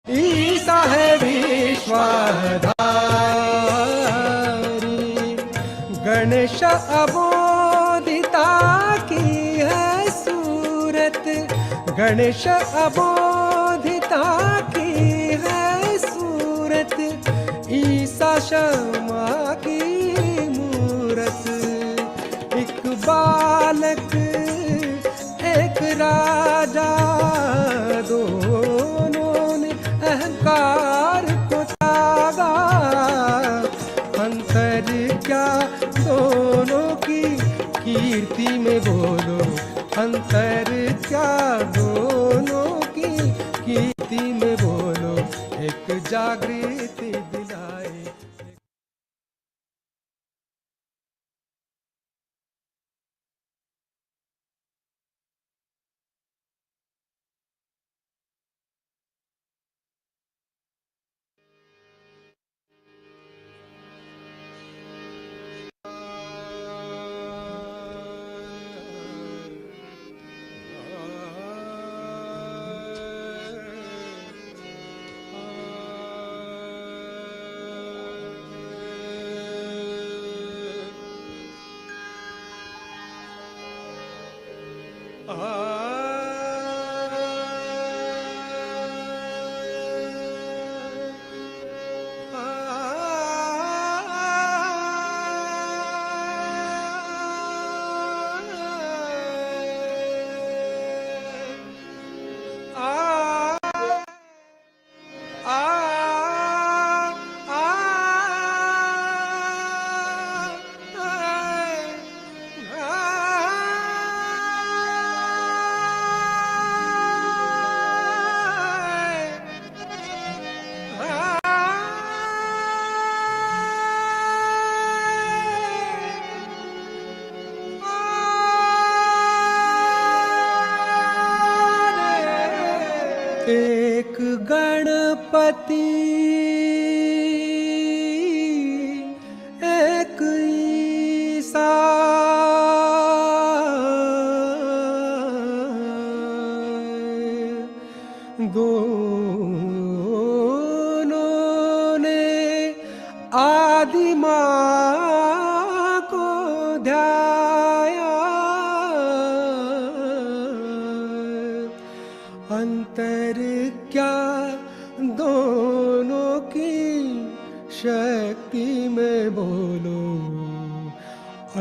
ईसा है विश्वाधारी, गणेश अबोधिता की है सूरत, गणेश अबोधिता की है सूरत, ईसा क्षमा की मूरत। एक बालक एक राजा, दोनों ने अहंकार को त्यागा, अंतर क्या दोनों की कीर्ति में बोलो, अंतर क्या दोनों की कीर्ति में बोलो, एक जागृति दिलाए। एक गणपति एक ईसा, दोनों ने आदि माँ को ध्याया, अंतर क्या दोनों की शक्ति में बोलो,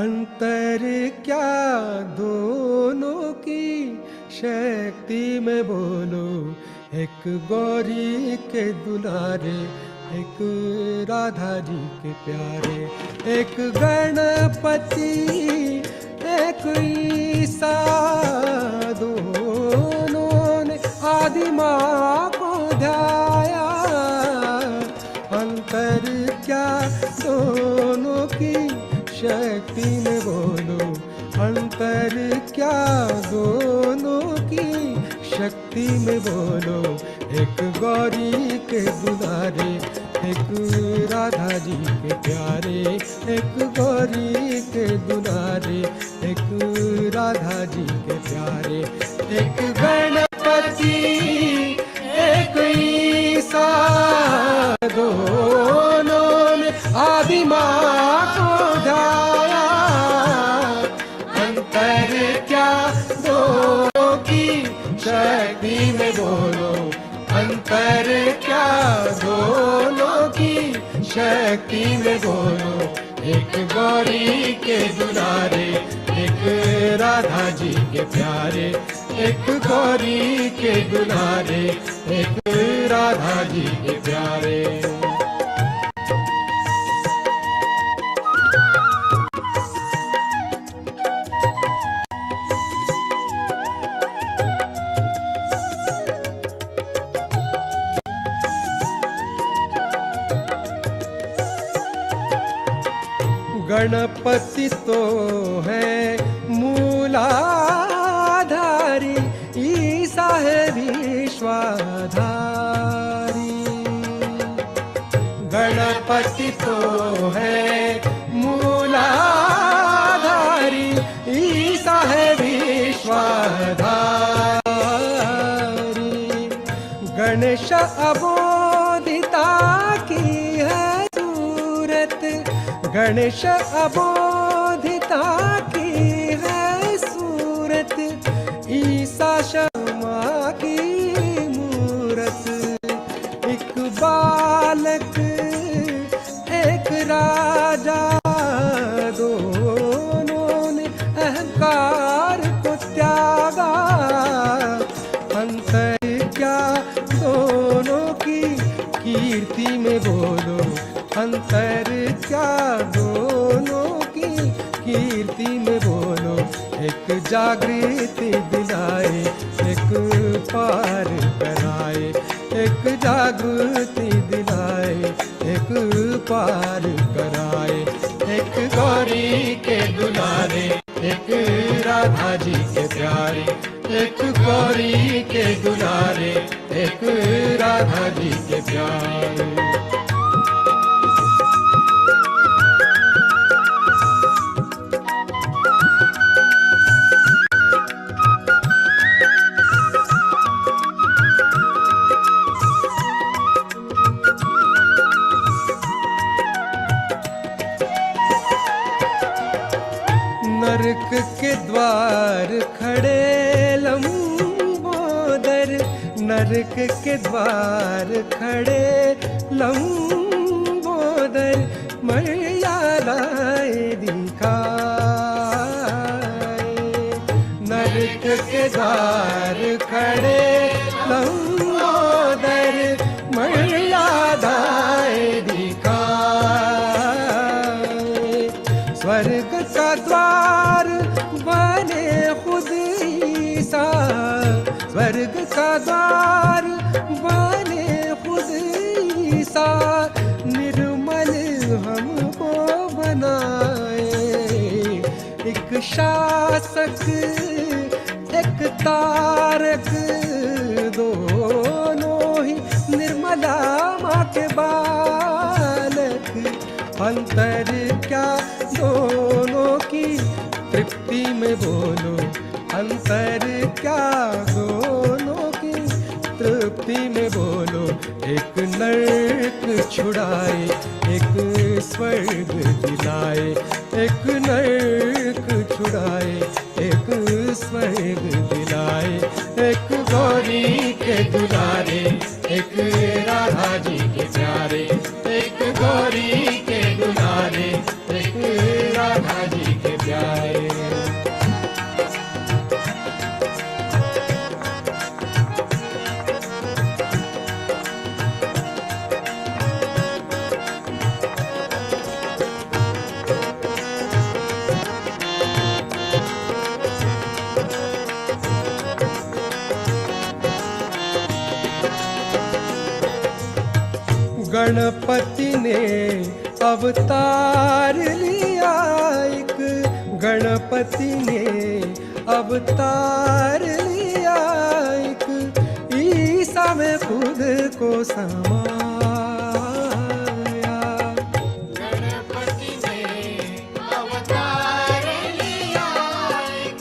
अंतर क्या दोनों की शक्ति में बोलो, एक गौरी के दुलारे, एक राधा जी के प्यारे, एक गणपति एक ईसा, दोनों ने आदि माँ को ध्याया, अंतर क्या दोनों की शक्ति में बोलो, अंतर क्या दोनों की शक्ति में बोलो, एक गौरी के दुलारे, एक राधा जी के प्यारे, एक गौरी के दुलारे, एक राधा जी के प्यारे, एक गणपति एक ईसा, दोनों ने आदि माँ को ध्याया, अंतर क्या दोनों की शक्ति में बोलो, अंतर क्या दोनों की शक्ति में बोलो, एक गौरी के दुलारे, एक राधा जी के प्यारे, एक गौरी के दुलारे, एक राधा जी के प्यारे। गणपति तो है मूलाधारी, ईसा है विश्वाधारी, गणपति तो है मूलाधारी, ईसा है विश्वाधारी, गणेश अबोधिता की है सूरत, गणेश अबोधिता की है सूरत, ईसा शर्मा की मूरत। एक बालक एक राजा, दोनों ने अहंकार को त्यागा। अंतर क्या दोनों की कीर्ति में बोलो, अंतर क्या दोनों की कीर्ति में बोलो। एक जागृति दिलाए, एक पार कराए, एक जागृति दिलाए, एक पार कराए। एक गौरी के दुलारे, एक राधा जी के प्यारे, एक गौरी के दुलारे, एक राधा जी के प्यारे। नरक के द्वार खड़े लंबोदर, नरक के द्वार खड़े लंबोदर, मर्यादाएं दिखाए। नरक के द्वार खड़े लंबोदर, मर्यादाएं दिखाए। स्वर्ग का द्वार बने खुद ईसा, स्वर्ग का द्वार बने खुद ईसा, निर्मल हमको बनाए। एक शासक एक तारक, दोनों ही निर्मला माँ के बालक। अंतर क्या दोनों की तृप्ति में बोलो, अंतर क्या दोनों की तृप्ति में बोलो। एक नरक छुड़ाए, एक स्वर्ग दिलाए, एक नरक छुड़ाए, एक स्वर्ग दिलाए। एक गौरी के दुलारे, एक राधा जी के प्यारे, एक गौरी के दुलारे, एक राधा जी के प्यारे। गणपति ने अवतार लिया एक, गणपति ने अवतार लिया एक, ईसा में खुद को समाया। गणपति ने अवतार लिया एक,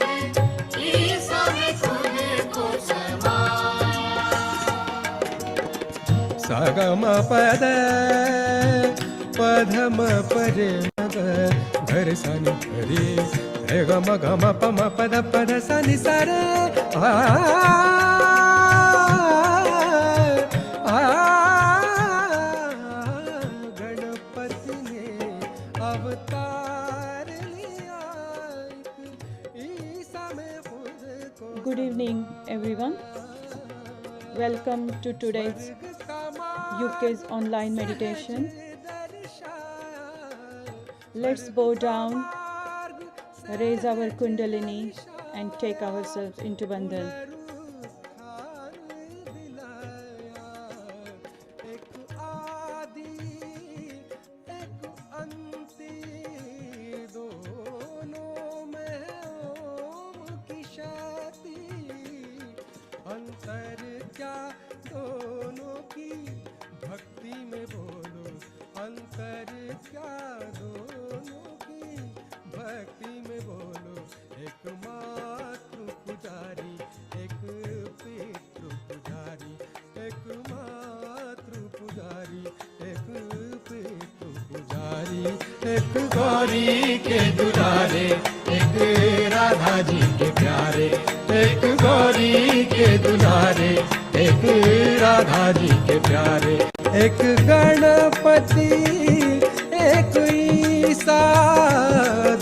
ईसा में खुद को समाया। सगम पद पधम परे मग घर सनि हरे, रे गम गम पम पद पद सनि सरे। गणपति ने अवतार लिया, ईसा में खुद को। Good evening, everyone. Welcome to today's UK's online meditation. Let's bow down, raise our Kundalini, and take ourselves into Bandhan. अंतर क्या दोनों की भक्ति में बोलो, अंतर क्या दोनों की भक्ति में बोलो। एक मातृ पुजारी, एक पितृ पुजारी, एक एक गौरी के दुलारे, एक राधा जी के प्यारे, एक गौरी के दुलारे, एक राधा जी के प्यारे, एक गणपति एक ईसा,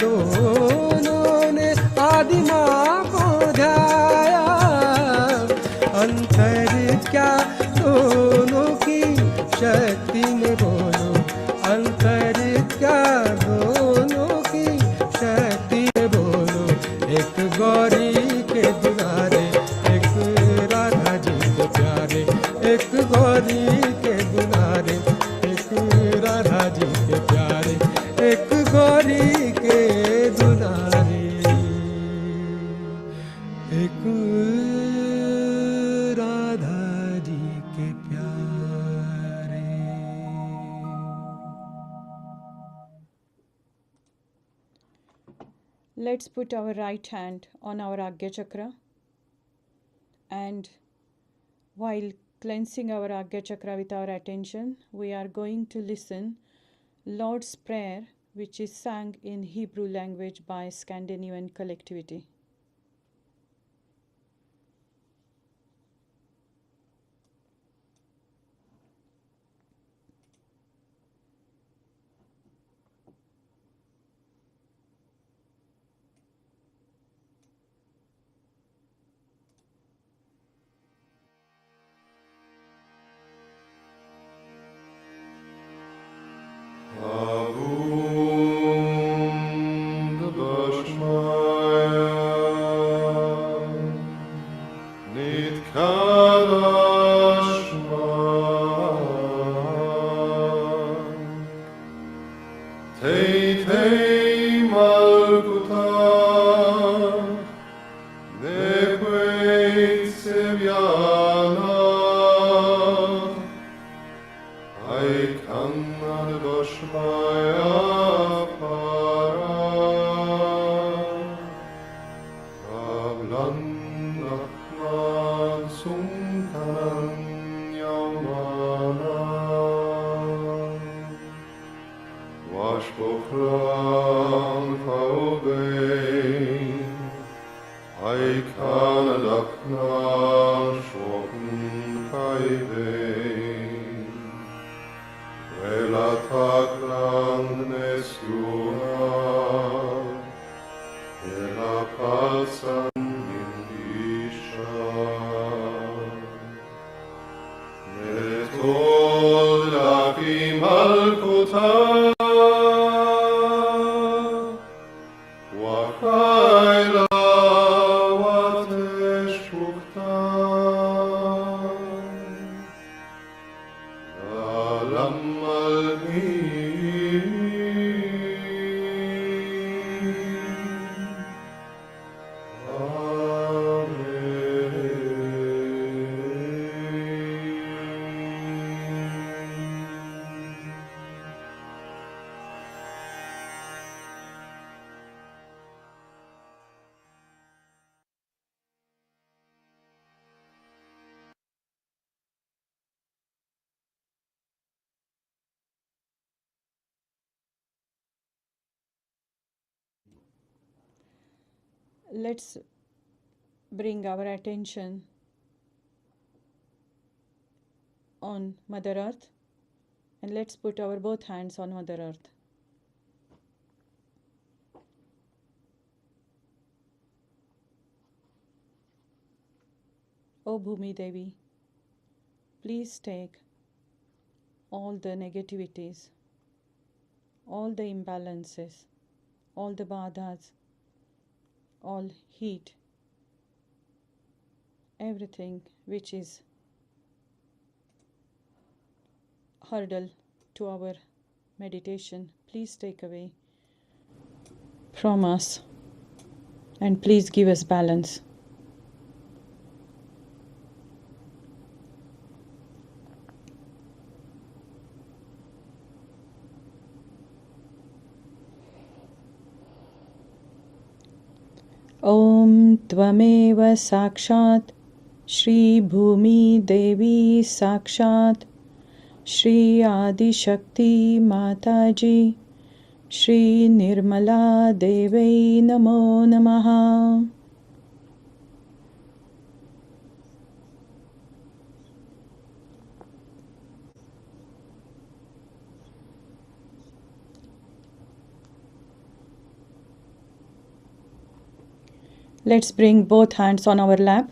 दोनों ने आदि माँ को ध्याया, अंतर क्या दोनों की शक्ति में बोलो, अंतर क्या दोनों की शक्ति में बोलो, एक गौरी के दुलारे, एक राधा जी के प्यारे, एक गौरी के दुलारे, एक राधा जी के प्यारे, एक गौरी के दुलारे, एक राधा जी के प्यारे। Let's put our right hand on our Agya Chakra, and while cleansing our Agya Chakra with our attention, we are going to listen Lord's Prayer, which is sung in Hebrew language by Scandinavian collectivity. Let's bring our attention on Mother Earth, and let's put our both hands on Mother Earth. O Bhumi Devi, please take all the negativities, all the imbalances, all the badhas, all heat, everything which is hurdle to our meditation, please take away from us and please give us balance. Om Tvameva Sakshat Shri Bhumi Devi Sakshat Shri Adi Shakti Mataji श्रीनिर्मला देवै नमो नमः। Let's bring both hands on our lap.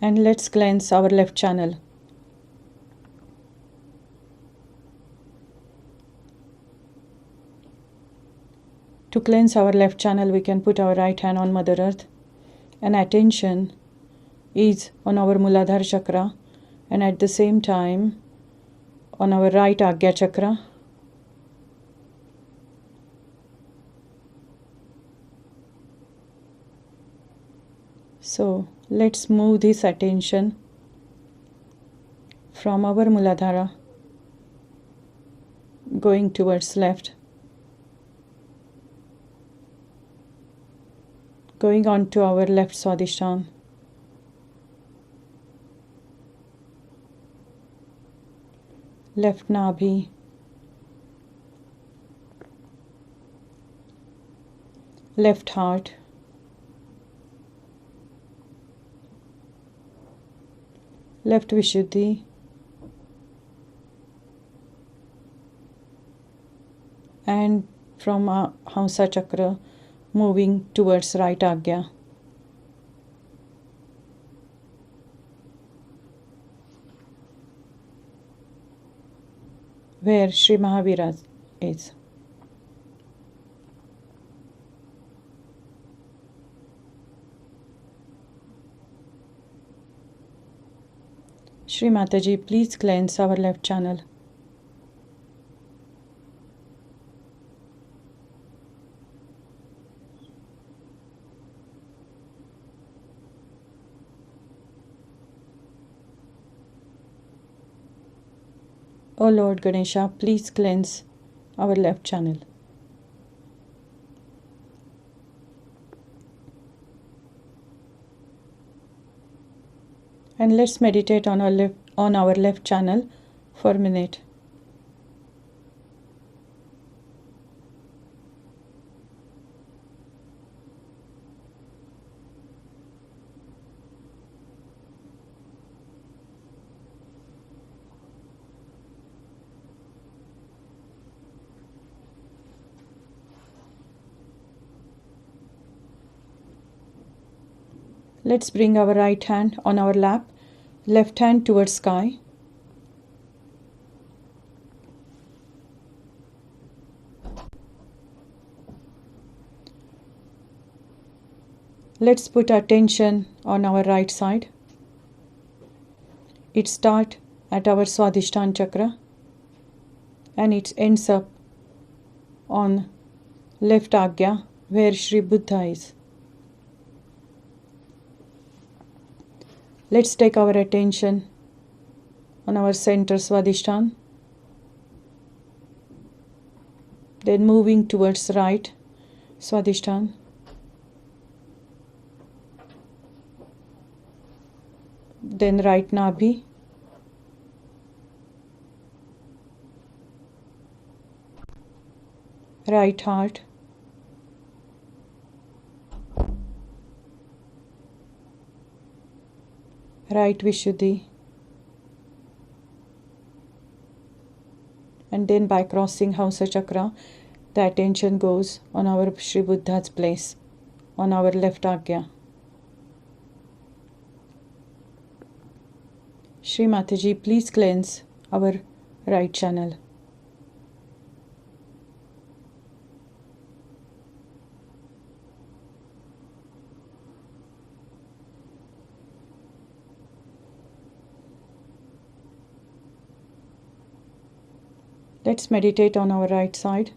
And let's cleanse our left channel. To cleanse our left channel, we can put our right hand on Mother Earth, and attention is on our Muladhara chakra, and at the same time on our right Agya chakra. So let's move this attention from our Muladhara going towards left, going on to our left Swadhisthana, left Nabhi, left heart, left Vishuddhi, and from Hamsa chakra moving towards right Agya. Where Sri Mahavira is. Shri Mataji, please cleanse our left channel. O Lord Ganesha, please cleanse our left channel. And let's meditate on our left channel for a minute. Let's bring our right hand on our lap, left hand towards sky. Let's put attention on our right side. It starts at our Swadhisthana chakra and it ends up on left Agya where Sri Buddha is. Let's take our attention on our center Swadhisthana, then moving towards right Swadhisthana, then right Nabhi, right heart, right Vishuddhi, and then by crossing Hamsa chakra, the attention goes on our Sri Buddha's place, on our left Agya. Shri Mataji, please cleanse our right channel. Let's meditate on our right side.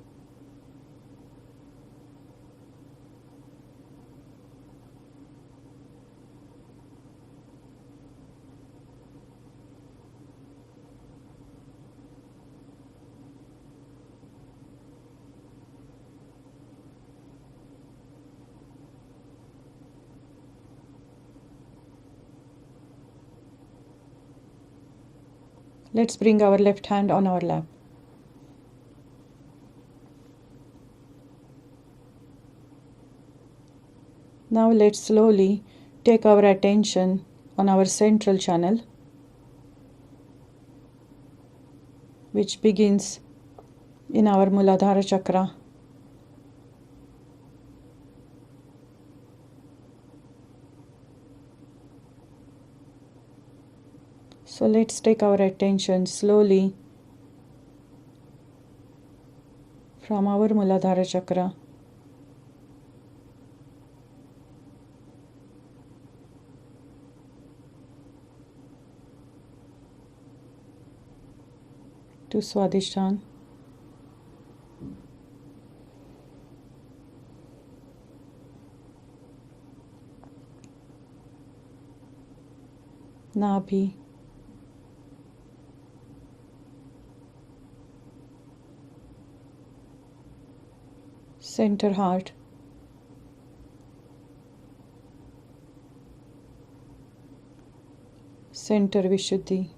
Let's bring our left hand on our lap. Now let's slowly take our attention on our central channel, which begins in our Muladhara chakra. So let's take our attention slowly from our Muladhara chakra to Swadhisthana, Nabhi, center heart, center Vishuddhi,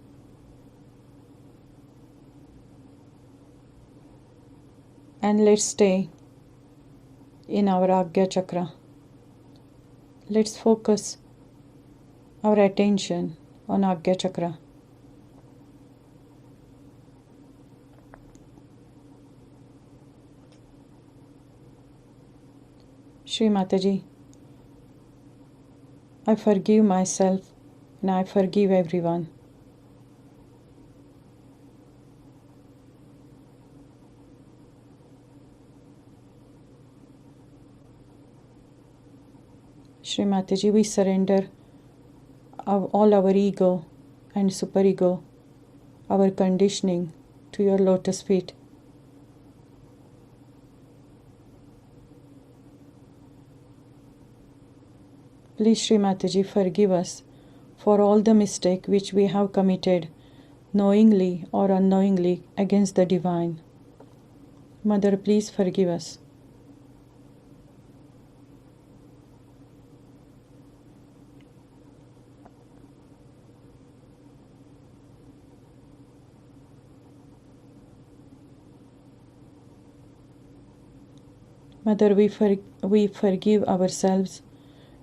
and let's stay in our Agya chakra. Let's focus our attention on Agya chakra. Shri Mataji, I forgive myself and I forgive everyone. Shri Mataji, we surrender all our ego and superego, our conditioning to your lotus feet. Please, Shri Mataji, forgive us for all the mistake which we have committed, knowingly or unknowingly, against the divine. Mother, please forgive us. Mother, we forgive ourselves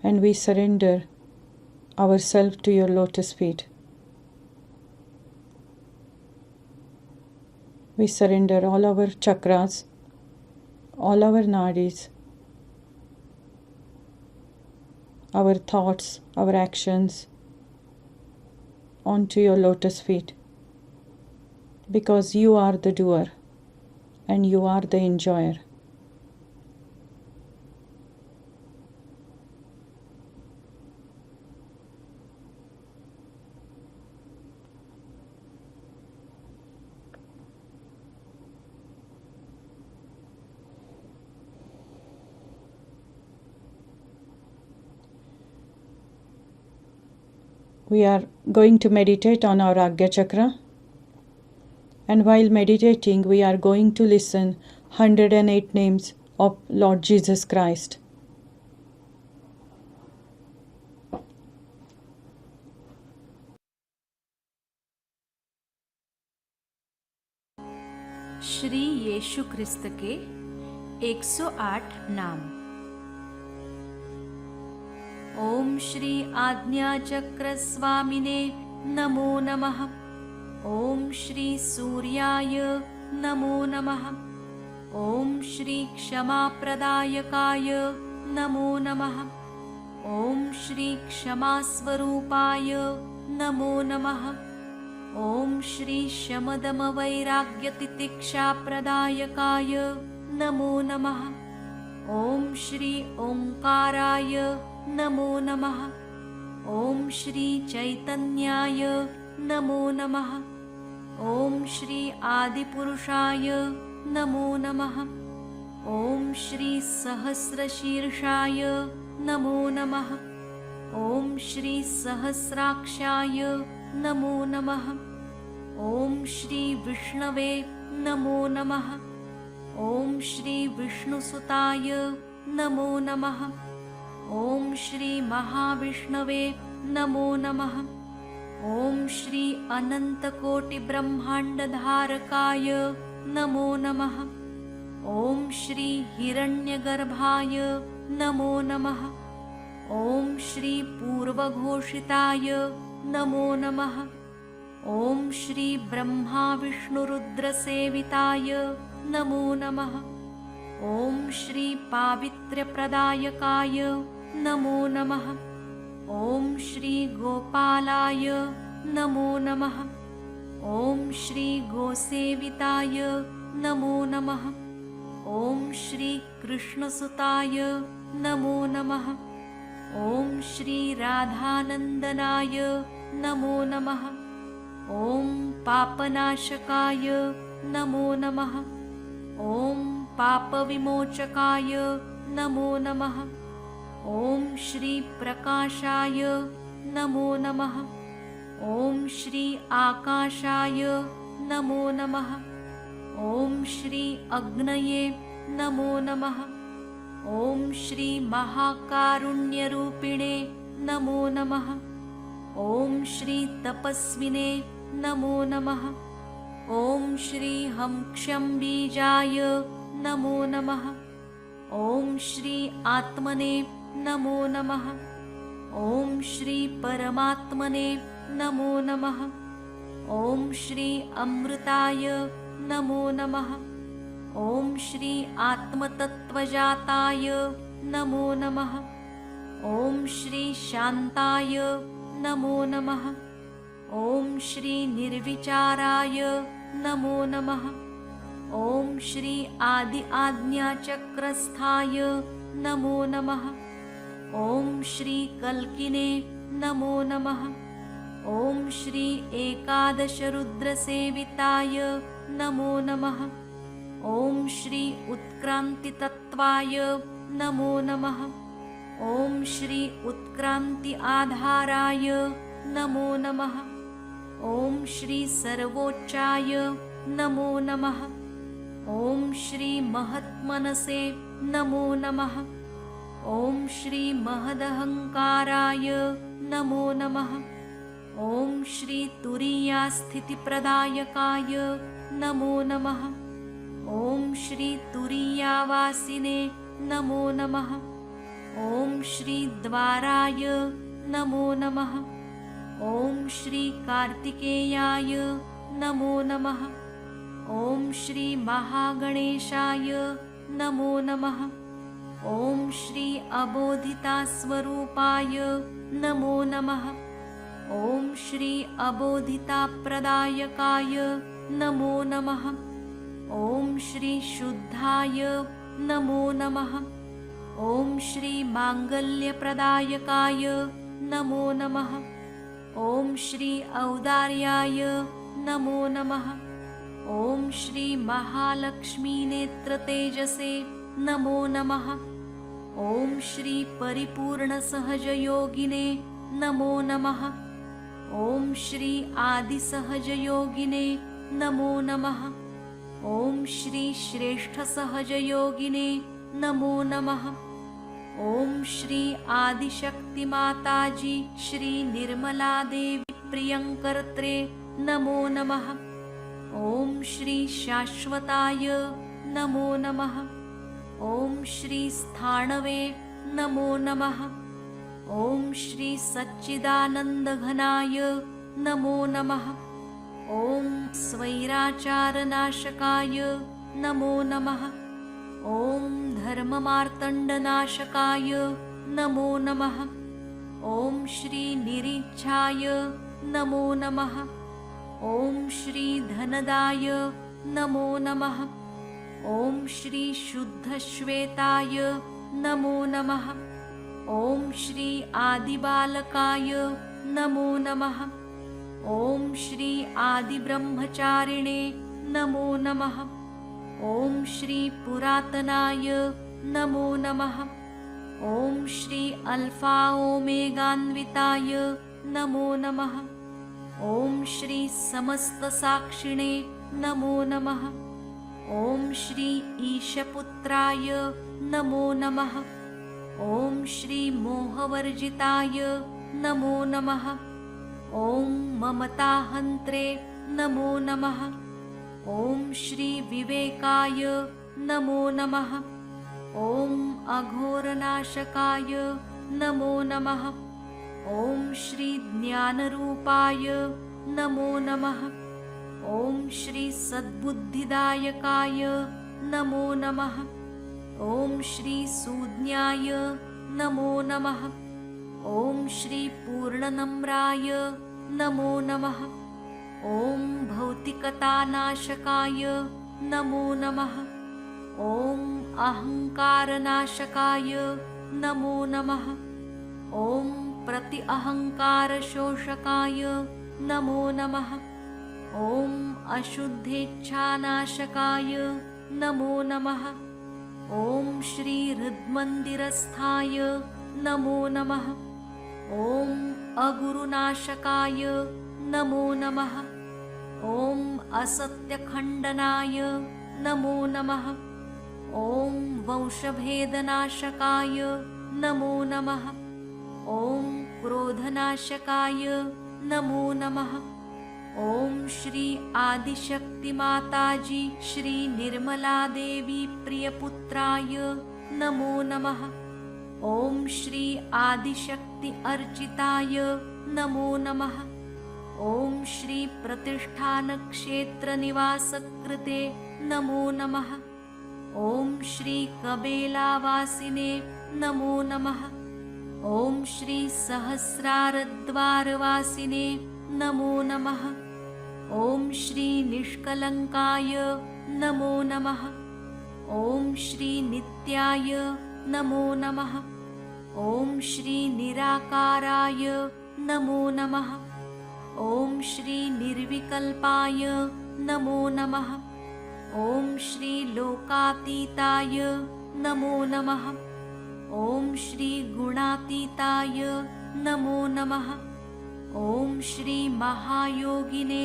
and we surrender ourselves to your lotus feet. We surrender all our chakras, all our nadis, our thoughts, our actions onto your lotus feet, because you are the doer and you are the enjoyer. We are going to meditate on our Agya chakra, and while meditating we are going to listen 108 names of Lord Jesus Christ. Shri यीशु ख्रिस्त के 108 नाम। ओम श्री आज्ञा चक्र स्वामिने नमो नमः। ओम श्री सूर्याय नमो नमः। ओम श्री क्षमा प्रदायकाय नमो नमः। ओम श्री क्षमा स्वरूपाय नमो नमः। ओम श्री शमदम वैराग्य तितिक्षा प्रदायकाय नमो नमः। ओम श्री ओंकाराय नमो नमः। ओम श्री चैतन्याय नमो नमः। ओम श्री आदिपुरुषाय नमो नमः। ओम श्री सहस्रशीर्षाय नमो नमः। ओम श्री सहस्राक्षाय नमो नमः। ओम श्री विष्णवे नमो नमः। ओम श्री विष्णुसुताय नमो नमः। ओम श्री महाविष्णवे नमो नमः। ॐ श्री अनन्तकोटिब्रह्माण्डधारकाय नमो नमः। ॐ श्री हिरण्यगर्भाय नमो नमः। ॐ श्री पूर्वघोषिताय नमो नमः। ॐ श्री ब्रह्माविष्णुरुद्रसेविताय नमो नमः। ॐ श्री पावित्र्यप्रदायकाय नमो नमः। ॐ श्री गोपालाय नमो नमः। ॐ श्री गोसेविताय नमो नमः। ॐ श्री कृष्णसुताय नमो नमः। ॐ श्री राधानन्दनाय नमो नमः। ॐ पापनाशकाय नमो नमः। ॐ पापविमोचकाय नमो नमः। ॐ श्री प्रकाशाय नमो नमः। ॐ श्री आकाशाय नमो नमः। ॐ श्री अग्नये नमो नमः। ॐ श्री महाकारुण्यरूपिणे नमो नमः। ॐ श्री तपस्विने नमो नमः। ॐ श्री हंक्षंबीजाय नमो नमः। ॐ श्री आत्मने नमो नमः। ॐ श्री परमात्मने नमो नमः। ॐ श्री अमृताय नमो नमः। ॐ श्री आत्मतत्त्वजाताय नमो नमः। ॐ श्री शान्ताय नमो नमः। ॐ श्री निर्विचाराय नमो नमः। ॐ श्री आदि आज्ञाचक्रस्थाय नमो नमः। ॐ श्री कल्किने नमो नमः। ॐ श्री एकादशरुद्रसेविताय नमो नमः। ॐ श्री उत्क्रान्तितत्त्वाय नमो नमः। ॐ श्री उत्क्रान्ति आधाराय नमो नमः। ॐ श्री सर्वोच्चाय नमो नमः। ॐ श्री महत्मनसे नमो नमः। ॐ श्री महदहंकाराय नमो नमः। ॐ श्री तुरीयास्थितिप्रदायकाय नमो नमः। ॐ श्री तुरीयावासिने नमो नमः। ॐ श्री द्वाराय नमो नमः। ॐ श्री कार्तिकेयाय नमो नमः। ॐ श्री महागणेशाय नमो नमः। ॐ श्री अबोधितास्वरूपाय नमो नमः। ॐ श्री अबोधिताप्रदायकाय नमो नमः। ॐ श्री शुद्धाय नमो नमः। ॐ श्री माङ्गल्यप्रदायकाय नमो नमः। ॐ श्री औदार्याय नमो नमः। ॐ श्री महालक्ष्मीनेत्रतेजसे नमो नमः। ॐ श्री परिपूर्णसहजयोगिने नमो नमः। ॐ श्री आदिसहजयोगिने नमो नमः। ॐ श्री श्रेष्ठसहजयोगिने नमो नमः। ॐ श्री आदिशक्तिमाताजी श्री निर्मलादेवी प्रियंकर्त्रे नमो नमः। ॐ श्री शाश्वताय नमो नमः। ॐ श्री स्थाणवे नमो नमः। ॐ श्री सच्चिदानन्दघनाय नमो नमः। ॐ स्वैराचारनाशकाय नमो नमः। ॐ धर्ममार्तण्डनाशकाय नमो नमः। ॐ श्री निरीच्छाय नमो नमः। ॐ श्री धनदाय नमो नमः। ॐ श्री शुद्धश्वेताय नमो नमः। ॐ श्री आदिबालकाय नमो नमः। ॐ श्री आदिब्रह्मचारिणे नमो नमः। ॐ श्री पुरातनाय नमो नमः। ॐ श्री अल्फा ओमेगान्विताय नमो नमः। ॐ श्री समस्तसाक्षिणे नमो नमः। ॐ श्री ईशपुत्राय नमो नमः। ॐ श्री मोहवर्जिताय नमो नमः। ॐ ममताहन्त्रे नमो नमः। ॐ श्री विवेकाय नमो नमः। ॐ अघोरनाशकाय नमो नमः। ॐ श्री ज्ञानरूपाय नमो नमः। ॐ श्री सद्बुद्धिदायकाय नमो नमः। ॐ श्री सुज्ञाय नमो नमः। ॐ श्री पूर्णनम्राय नमो नमः। ॐ भौतिकतानाशकाय नमो नमः। ॐ अहङ्कारनाशकाय नमो नमः। ॐ प्रति अहङ्कारशोषकाय नमो नमः। ॐ अशुद्धेच्छानाशकाय नमो नमः। ॐ श्री हृन्मन्दिरस्थाय नमो नमः। ॐ अगुरुनाशकाय नमो नमः। ॐ असत्यखण्डनाय नमो नमः। ॐ वंशभेदनाशकाय नमो नमः। ॐ क्रोधनाशकाय नमो नमः। ॐ श्री आदिशक्तिमाताजी श्री निर्मलादेवी प्रियपुत्राय नमो नमः। ॐ श्री आदिशक्ति अर्चिताय नमो नमः। ॐ श्री प्रतिष्ठानक्षेत्रनिवासकृते नमो नमः। ॐ श्री कबेलावासिने नमो नमः। ॐ श्री सहस्रारद्वारवासिने नमो नमः। ॐ श्री निष्कलङ्काय नमो नमः। ॐ श्री नित्याय नमो नमः। ॐ श्री निराकाराय नमो नमः। ॐ श्री निर्विकल्पाय नमो नमः। ॐ श्री लोकातीताय नमो नमः। ॐ श्री गुणातीताय नमो नमः। ॐ श्री महायोगिने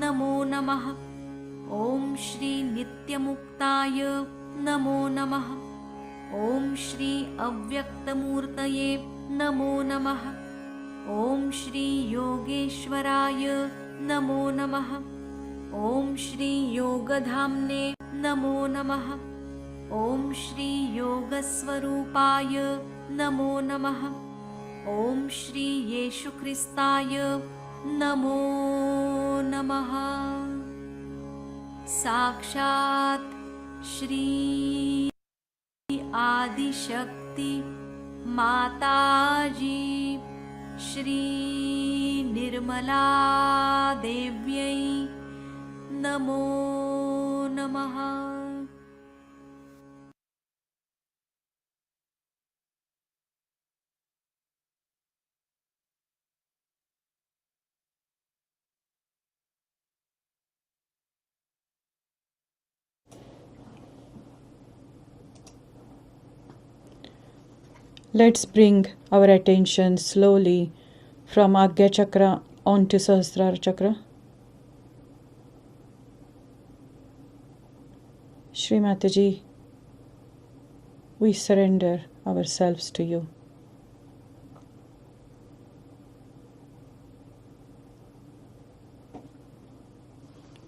नमो नमः। ॐ श्री नित्यमुक्ताय नमो नमः। ॐ श्री अव्यक्तमूर्तये नमो नमः। ॐ श्री योगेश्वराय नमो नमः। ॐ श्री योगधाम्ने नमो नमः। ॐ श्री योगस्वरूपाय नमो नमः। ॐ श्री येशुक्रिस्ताय नमो नमः। साक्षात् श्री आदिशक्ति माताजी श्री निर्मला देव्यै नमो नमः। Let's bring our attention slowly from Agya Chakra onto Sahasrara Chakra. Shri Mataji, we surrender ourselves to you.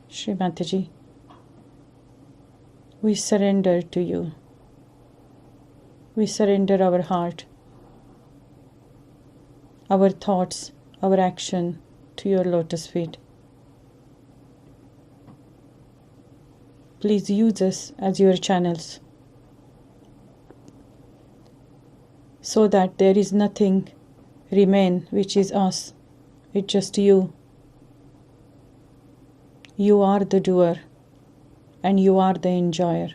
Shri Mataji, we surrender to you. We surrender our heart, our thoughts, our action to your lotus feet. Please use us as your channels so that there is nothing remain which is us. It's just you. You are the doer and you are the enjoyer.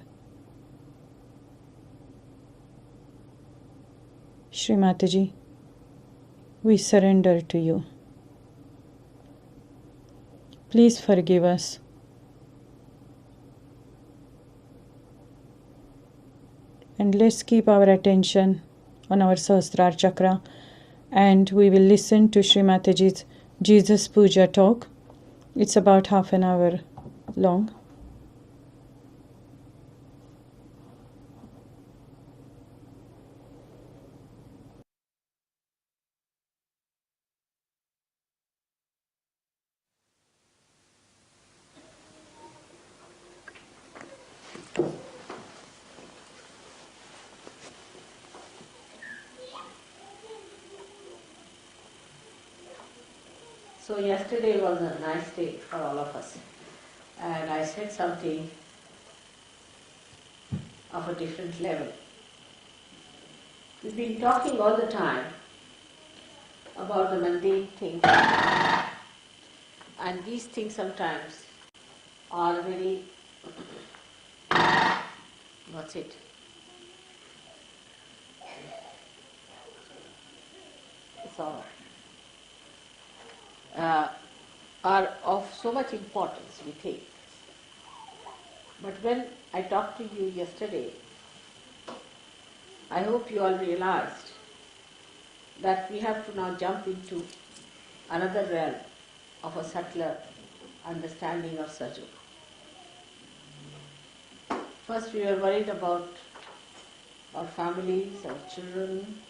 Shri Mataji, we surrender to you. Please forgive us. And let's keep our attention on our Sahasrara Chakra, and we will listen to Shri Mataji's Jesus Puja talk. It's about half an hour long. So yesterday was a nice day for all of us, and I said something of a different level. We've been talking all the time about the mundane things, and these things sometimes are very, what's it? It's all right. Are of so much importance, we think. But when I talked to you yesterday, I hope you all realized that we have to now jump into another realm of a subtler understanding of Sajjana. First we were worried about our families, our children,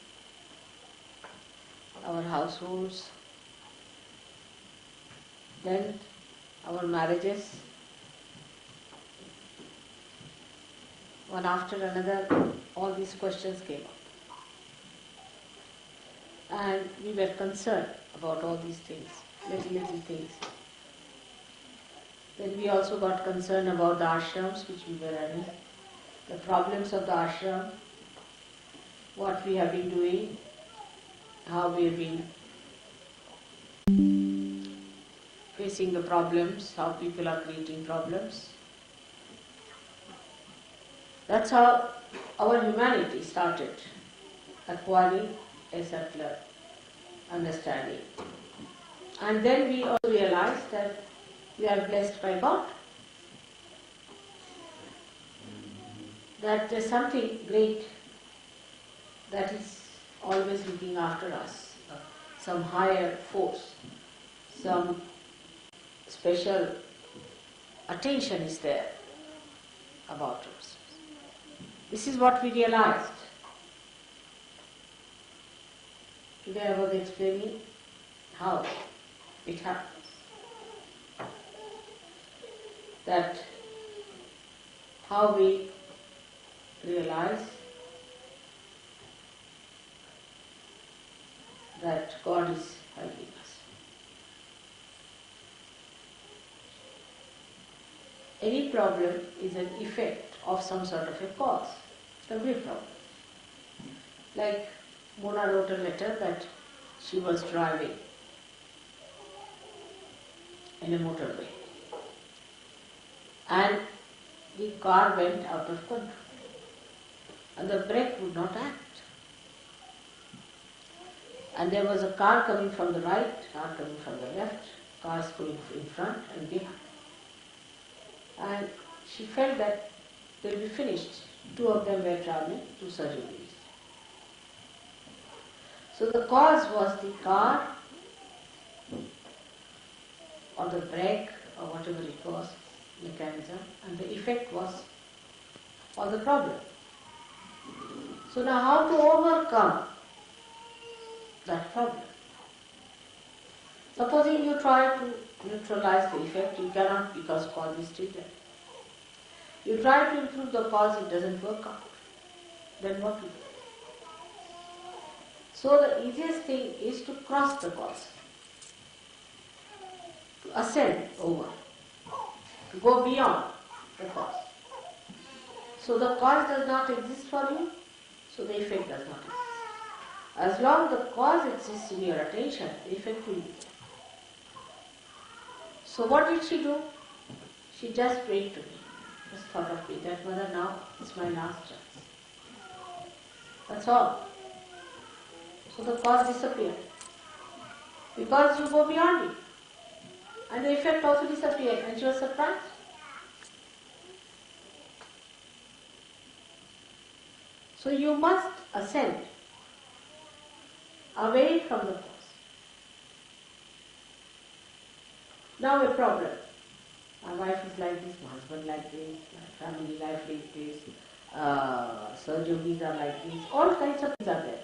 our households, then our marriages. One after another, all these questions came up. And we were concerned about all these things, little things. Then we also got concerned about the ashrams which we were running, the problems of the ashram, what we have been doing, how we have been facing the problems, how people are creating problems. That's how our humanity started acquiring a subtler understanding. And then we also realized that we are blessed by God, that there's something great that is always looking after us, some higher force, some special attention is there about us. This is what we realized. Today I was explaining how it happens. That how we realize that God is helping us. Any problem is an effect of some sort of a cause. Every problem. Like Mona wrote a letter that she was driving in a motorway and the car went out of control and the brake would not act. And there was a car coming from the right, car coming from the left, cars going in front and behind. And she felt that they will be finished. Two of them were traveling to surgeries. So the cause was the car or the brake or whatever it was, mechanism, and the effect was all the problem. So now how to overcome that problem? Supposing you try to neutralize the effect, you cannot because cause is still there. You try to improve the cause, it doesn't work out. Then what to do? So the easiest thing is to cross the cause, to ascend over, to go beyond the cause. So the cause does not exist for you, so the effect does not exist. As long as the cause exists in your attention, the effect will be there. So what did she do? She just prayed to me. Just thought of me that Mother, now it's my last chance. That's all. So the cause disappeared. Because you go beyond it. And the effect also disappeared and she was surprised. So you must ascend away from the cause. Now a problem. My wife is like this, my husband like this, my family life like this, surgeries are like this, all kinds of things are there.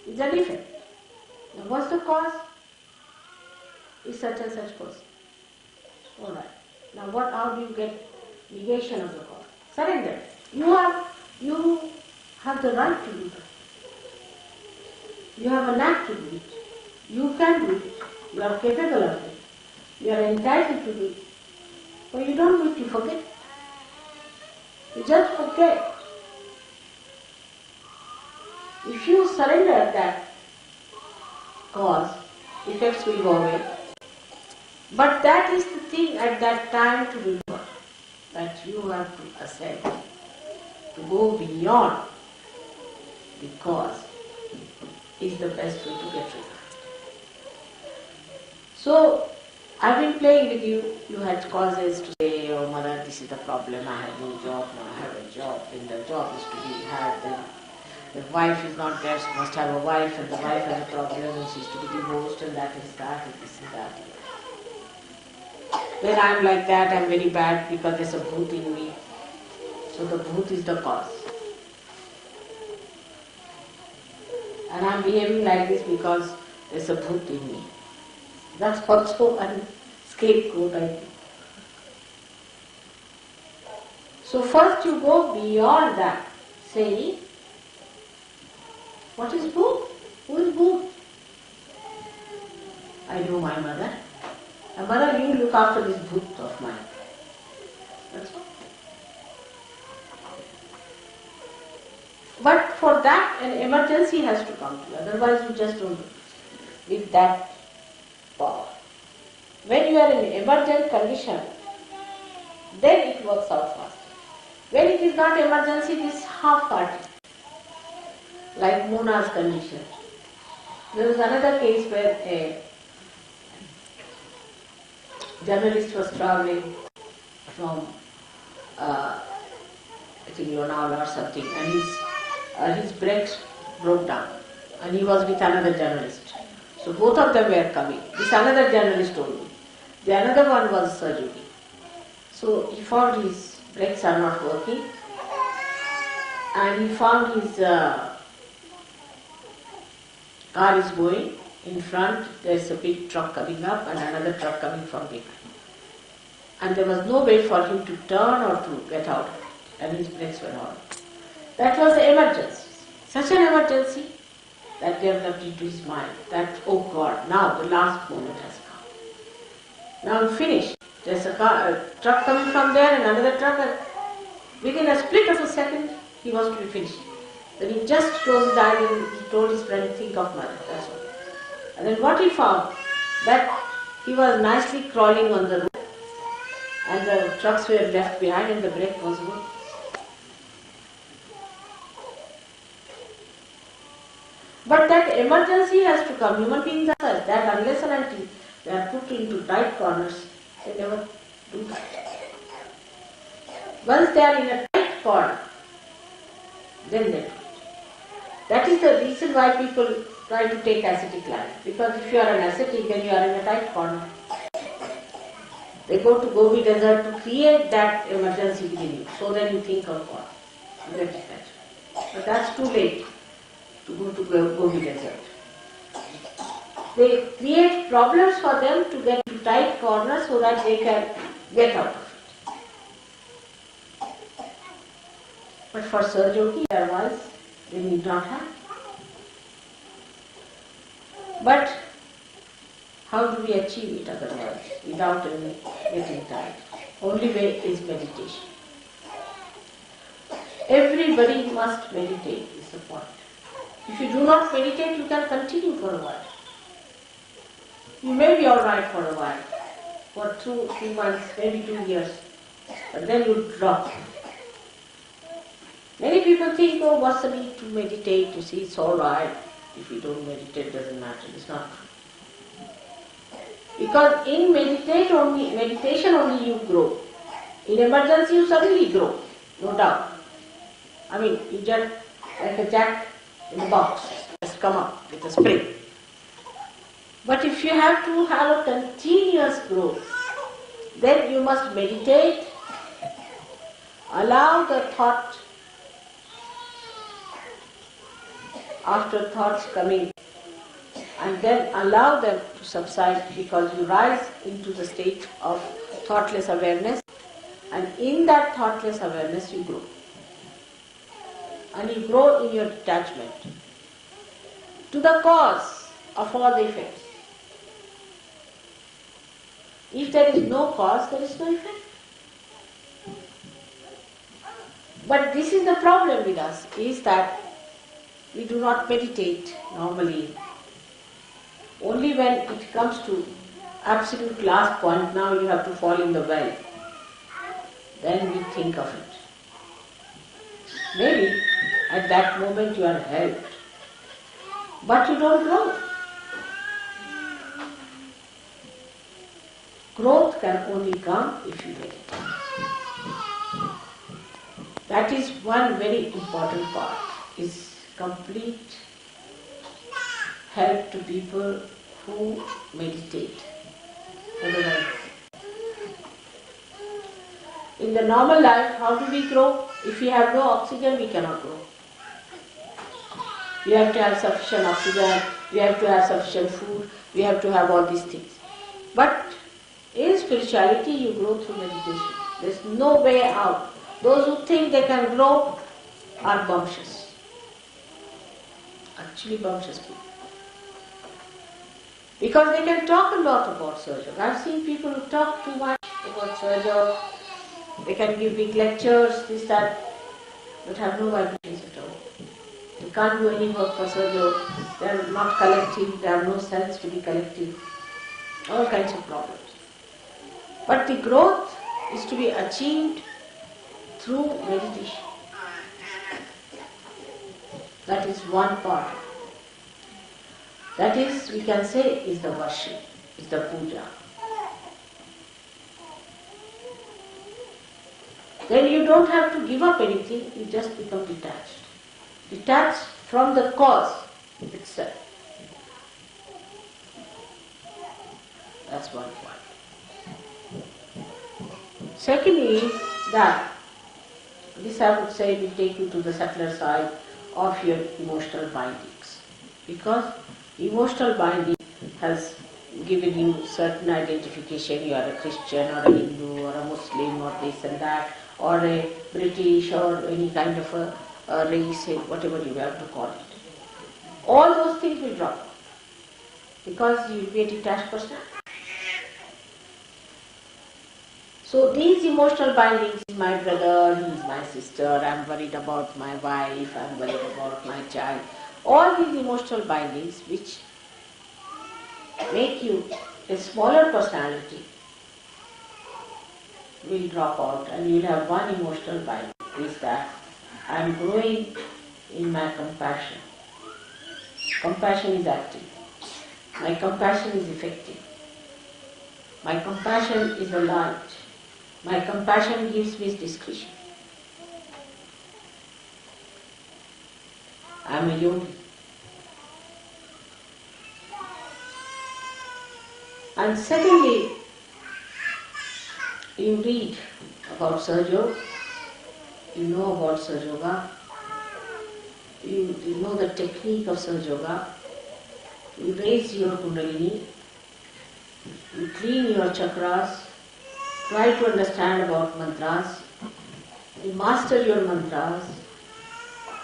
It's an effect. Now what's the cause? Is such and such person. Alright. Now how do you get negation of the cause? Surrender. You have the right to do that. You have a knack to do it. You can do it. You are capable of it. You are entitled to do it. But you don't do it, you forget. You just forget. If you surrender that cause, effects will go away. But that is the thing at that time to remember, that you have to ascend, to go beyond the cause is the best way to get rid of it. So, I've been playing with you. You had causes to say, oh mother, this is the problem, I have no job, now I have a job. When the job is to be had, then the wife is not there, she must have a wife, and the wife has a problem, and she is to be divorced, and that is that, and this is that. When I am like that, I am very bad because there is a bhoot in me. So the bhoot is the cause. And I am behaving like this because there is a bhoot in me. That's also a scapegoat, I think. So first you go beyond that, saying, what is bhoot? Who is bhoot? I know my mother. And mother, you look after this bhoot of mine. That's all. But for that, an emergency has to come to you. Otherwise, you just don't do it with that power. When you are in emergent condition, then it works out faster. When it is not emergency, it is half-hearted. Like Mona's condition. There was another case where a journalist was travelling from, I think Lonavala or something, and his brakes broke down, and he was with another journalist. So both of them were coming. This another journalist told me. The another one was surgery. So he found his brakes are not working, and he found his car is going. In front there is a big truck coming up and another truck coming from behind. And there was no way for him to turn or to get out of it, and his brakes were on. That was the emergency. Such an emergency that developed into his mind that, oh God, now the last moment has come. Now I'm finished. There's a truck coming from there and another truck, and within a split of a second he was to be finished. Then he just closed his eyes and he told his friend, think of mother, that's all. And then what he found, that he was nicely crawling on the road and the trucks were left behind and the brake was good. But that emergency has to come. Human beings are such that unless and until they are put into tight corners, they never do that. Once they are in a tight corner, then they do it. That is the reason why people try to take ascetic life. Because if you are an ascetic, then you are in a tight corner. They go to Gobi Desert to create that emergency within you. So then you think of God. You get attached. But that's too late to go to Gobi Desert. They create problems for them to get to tight corners so that they can get out of it. But for Sarjogi, otherwise, they need not have. But how do we achieve it otherwise, without any getting tired? Only way is meditation. Everybody must meditate, is the point. If you do not meditate, you can continue for a while. You may be alright for a while, for 2-3 months, maybe 2 years, but then you drop. Many people think, oh, what's the need to meditate? You see, it's alright. If you don't meditate, it doesn't matter. It's not true. Because in meditation only you grow. In emergency you suddenly grow, no doubt. I mean, you just like a jack in the box, just come up with a spring. But if you have to have a continuous growth, then you must meditate, allow the thought, after thoughts coming, and then allow them to subside, because you rise into the state of thoughtless awareness, and in that thoughtless awareness you grow. And you grow in your detachment to the cause of all the effects. If there is no cause, there is no effect. But this is the problem with us, is that we do not meditate normally. Only when it comes to absolute last point, now you have to fall in the well, then we think of it. Maybe at that moment you are helped, but you don't grow. Growth can only come if you meditate. That is one very important part, is complete help to people who meditate. Otherwise, in the normal life, how do we grow? If we have no oxygen, we cannot grow. We have to have sufficient oxygen, we have to have sufficient food, we have to have all these things. But in spirituality, you grow through meditation. There is no way out. Those who think they can grow are bumptious. Actually bumptious people. Because they can talk a lot about Sahaja. I've seen people who talk too much about Sahaja. They can give big lectures, this, that, but have no vibrations at all. They can't do any work for Sahaja. They are not collective, they have no sense to be collective. All kinds of problems. But the growth is to be achieved through meditation. That is one part. That is, we can say, is the worship, is the puja. Then you don't have to give up anything, you just become detached. Detached from the cause itself. That's one point. Secondly, that this I would say will take you to the subtler side of your emotional bindings. Because emotional binding has given you certain identification, you are a Christian or a Hindu or a Muslim or this and that, or a British or any kind of a race, whatever you have to call it. All those things will drop because you will be a detached person. So these emotional bindings, he is my brother, he is my sister, I am worried about my wife, I am worried about my child. All these emotional bindings which make you a smaller personality will drop out and you will have one emotional binding, is that I am growing in my compassion. Compassion is active. My compassion is effective. My compassion is a light. My compassion gives me discretion. I am a yogi. And secondly, you read about Sahaja, you know about Sahaja Yoga, you know the technique of Sahaja Yoga, you raise your Kundalini, you clean your chakras, try to understand about mantras, you master your mantras,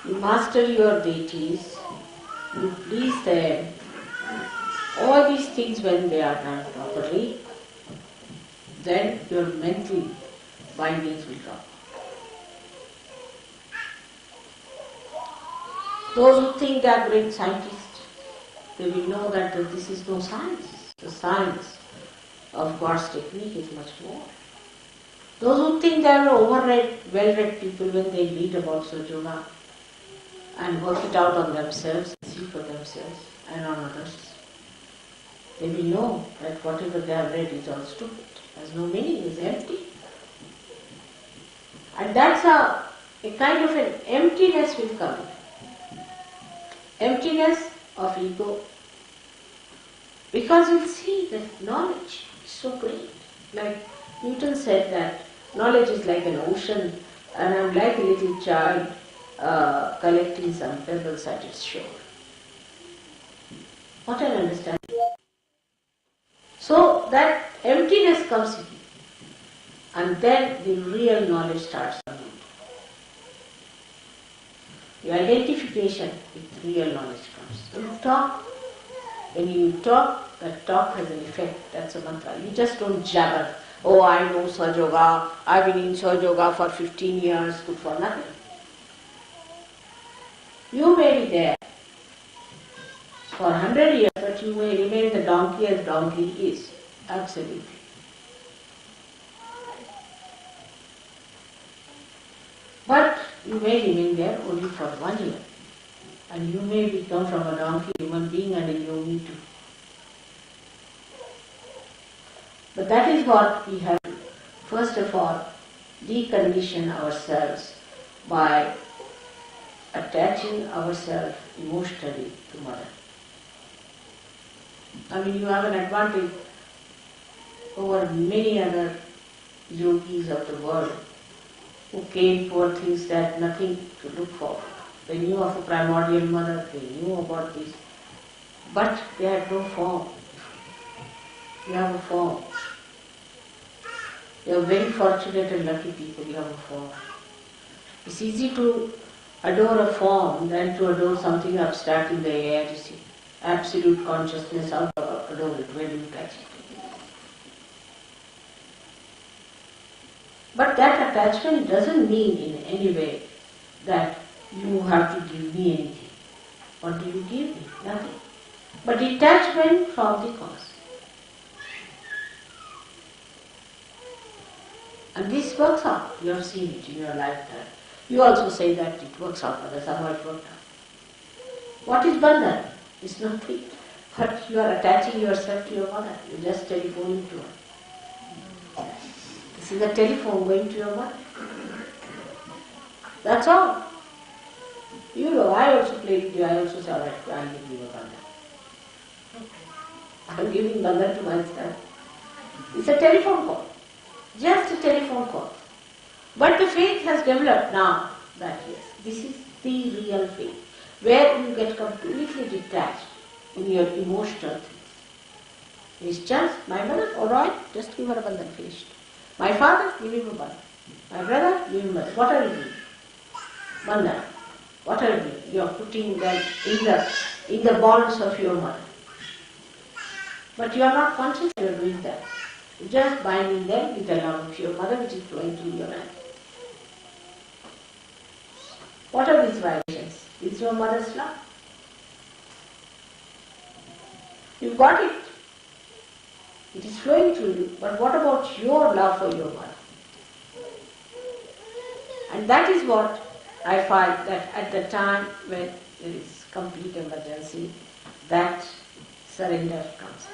you master your deities, you please them. All these things when they are done properly, then your mental bindings will drop. Those who think they are great scientists, they will know that this is no science. The science of God's technique is much more. Those who think they are well-read people when they read about Sahaja Yoga and work it out on themselves, see for themselves and on others, they will know that whatever they have read is all stupid, has no meaning, is empty. And that's how a kind of an emptiness will come. Emptiness of ego. Because you'll see that knowledge is so great. Like Newton said that knowledge is like an ocean and I'm like a little child collecting some pebbles at its shore. What an understanding. So that emptiness comes in and then the real knowledge starts coming. The identification with real knowledge comes. When you talk, That talk has an effect, that's a mantra. You just don't jabber. Oh, I know Saj Yoga, I've been in Saj Yoga for 15 years, good for nothing. You may be there for 100 years, but you may remain the donkey as donkey is. Absolutely. But you may remain there only for 1 year. And you may become from a donkey human being and a yogi too. But that is what we have to, first of all, decondition ourselves by attaching ourselves emotionally to Mother. I mean, you have an advantage over many other yogis of the world who came for things that nothing to look for. They knew of a primordial mother, they knew about this, but they had no form. You have a form. You are very fortunate and lucky people, you have a form. It's easy to adore a form than to adore something abstract in the air, you see. Absolute consciousness, how to adore it, where do you catch it? But that attachment doesn't mean in any way that you have to give me anything. What do you give me? Nothing. But detachment from the cause. And this works out. You have seen it in your lifetime. You also say that it works out, but that's how it worked out. What is bandhan? It's nothing. But you are attaching yourself to your mother. You just telephoning to her. This is a telephone going to your mother. That's all. You know, I also play with you. I also say, alright, I'll give you a bandhan. I'm giving bandhan to myself. It's a telephone call. Just a telephone call. But the faith has developed now that yes, this is the real faith, where you get completely detached in your emotional things. It's just, my mother, alright, just give her a bandhan, finished. My father, give him a bandhan. My brother, give him a bandhan. What are you doing? Bandhan. What are you doing? You are putting them in the bonds of your mother. But you are not conscious you are doing that. You are just binding them with the love of your mother which is flowing through your hand. What are these vibrations? It's your mother's love. You've got it. It is flowing through you. But what about your love for your mother? And that is what I find that at the time when there is complete emergency, that surrender comes.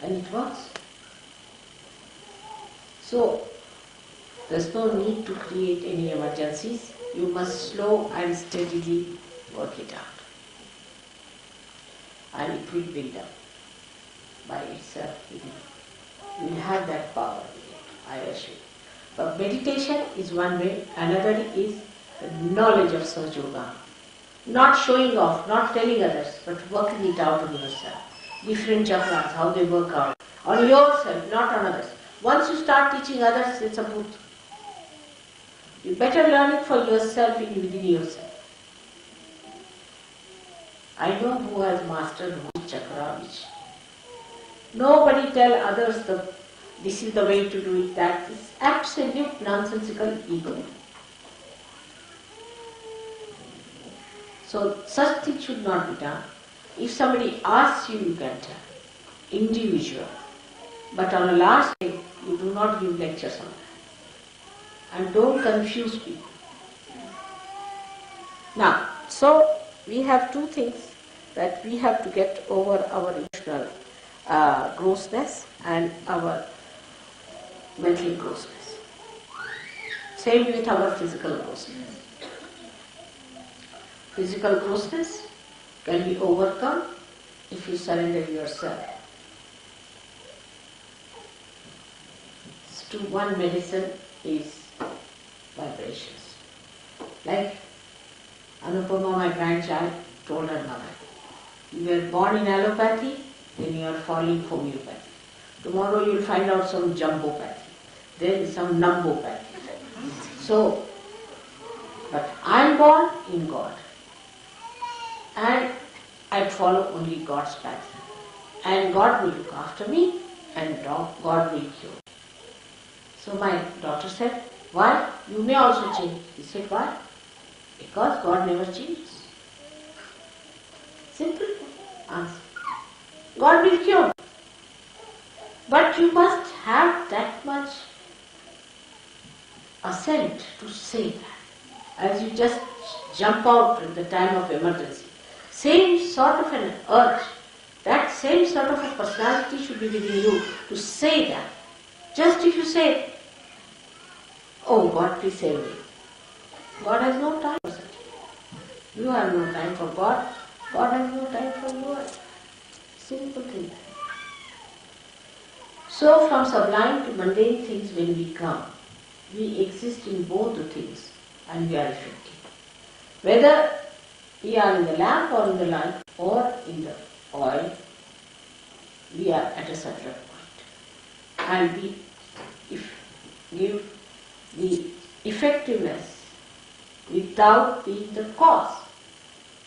And it works. So, there's no need to create any emergencies. You must slow and steadily work it out. And it will build up by itself. You will have that power with it, I assure you. But meditation is one way, another is the knowledge of Saj Yoga. Not showing off, not telling others, but working it out on yourself. Different chakras, how they work out. On yourself, not on others. Once you start teaching others, it's a bhoot. You better learn it for yourself within yourself. I know who has mastered which chakra, which. Nobody tell others this is the way to do it, that is absolute nonsensical ego. So such things should not be done. If somebody asks you, you can tell. Individual. But on a last day, you do not give lectures on that. And don't confuse people. Now, so we have two things that we have to get over our emotional grossness and our mental grossness. Same with our physical grossness. Physical grossness can be overcome if you surrender yourself. To one medicine is vibrations. Like Anupama, my grandchild, told her mother, you were born in allopathy, then you are falling homeopathy. Tomorrow you will find out some jumbopathy, then some numbopathy. So, but I am born in God. And I follow only God's path. And God will look after me and God will cure. So my daughter said, why? You may also change. He said, why? Because God never changes. Simple answer. God will cure. But you must have that much assent to say that. As you just jump out at the time of emergency. Same sort of an urge, that same sort of a personality should be within you to say that. Just if you say, oh God, please save me. God has no time for such. You have no time for God. God has no time for you. Simple thing. So from sublime to mundane things when we come, we exist in both the things and we are effective. Whether we are in the lamp or in the light or in the oil, we are at a certain point. And we give the effectiveness without being the cause.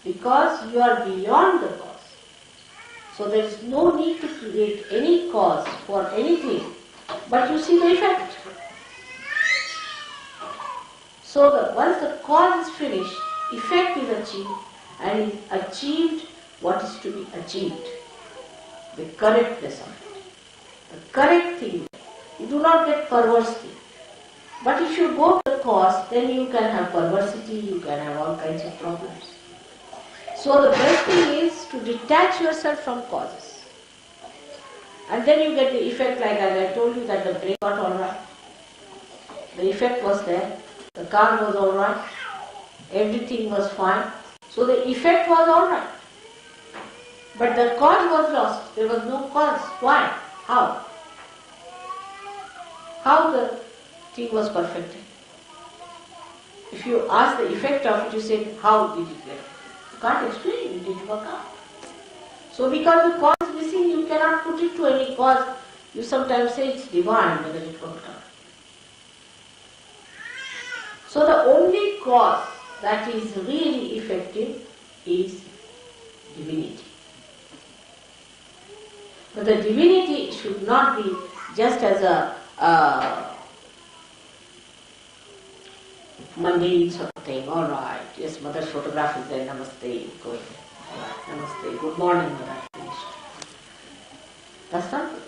Because you are beyond the cause. So there is no need to create any cause for anything, but you see the effect. So that once the cause is finished, effect is achieved, and is achieved what is to be achieved. The correctness of it. The correct thing. You do not get perverse thing. But if you go to the cause, then you can have perversity, you can have all kinds of problems. So the best thing is to detach yourself from causes. And then you get the effect, like as I told you, that the brain got alright. The effect was there. The car was alright. Everything was fine. So the effect was alright. But the cause was lost. There was no cause. Why? How? How the thing was perfected? If you ask the effect of it, you say, how did it get? You can't explain, it didn't work out. So because the cause is missing, you cannot put it to any cause. You sometimes say it's divine, whether it worked out. So the only cause that is really effective is divinity. But the divinity should not be just as a mundane sort of thing. All right, yes, mother's photograph is there, namaste, going. All right, namaste, good morning, mother, finished. That's not good.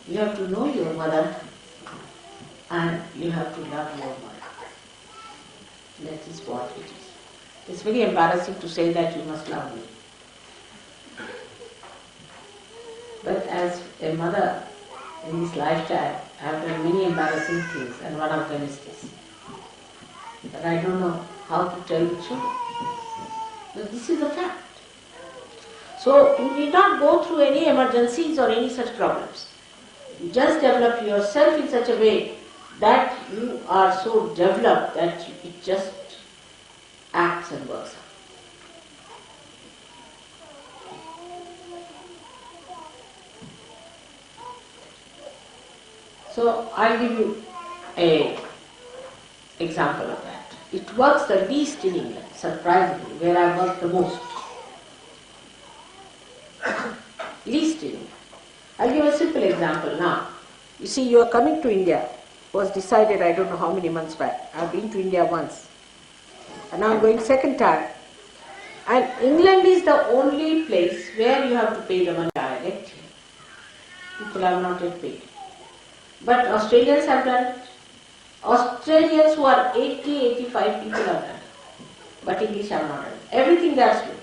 You have to know your mother and you have to love your mother. That is what it is. It's very embarrassing to say that you must love me. But as a mother in this lifetime, I have done many embarrassing things, and one of them is this. But I don't know how to tell the truth. But this is a fact. So you need not go through any emergencies or any such problems. You just develop yourself in such a way that you are so developed that it just acts and works out. So I'll give you an example of that. It works the least in England, surprisingly, where I work the most. Least in England. I'll give a simple example now. You see, you are coming to India. It was decided I don't know how many months back. I've been to India once. And now I'm going second time. And England is the only place where you have to pay the money directly. People have not yet paid. But Australians have done it. Australians who are 80, 85 people have done it. But English have not done it. Everything they are slow.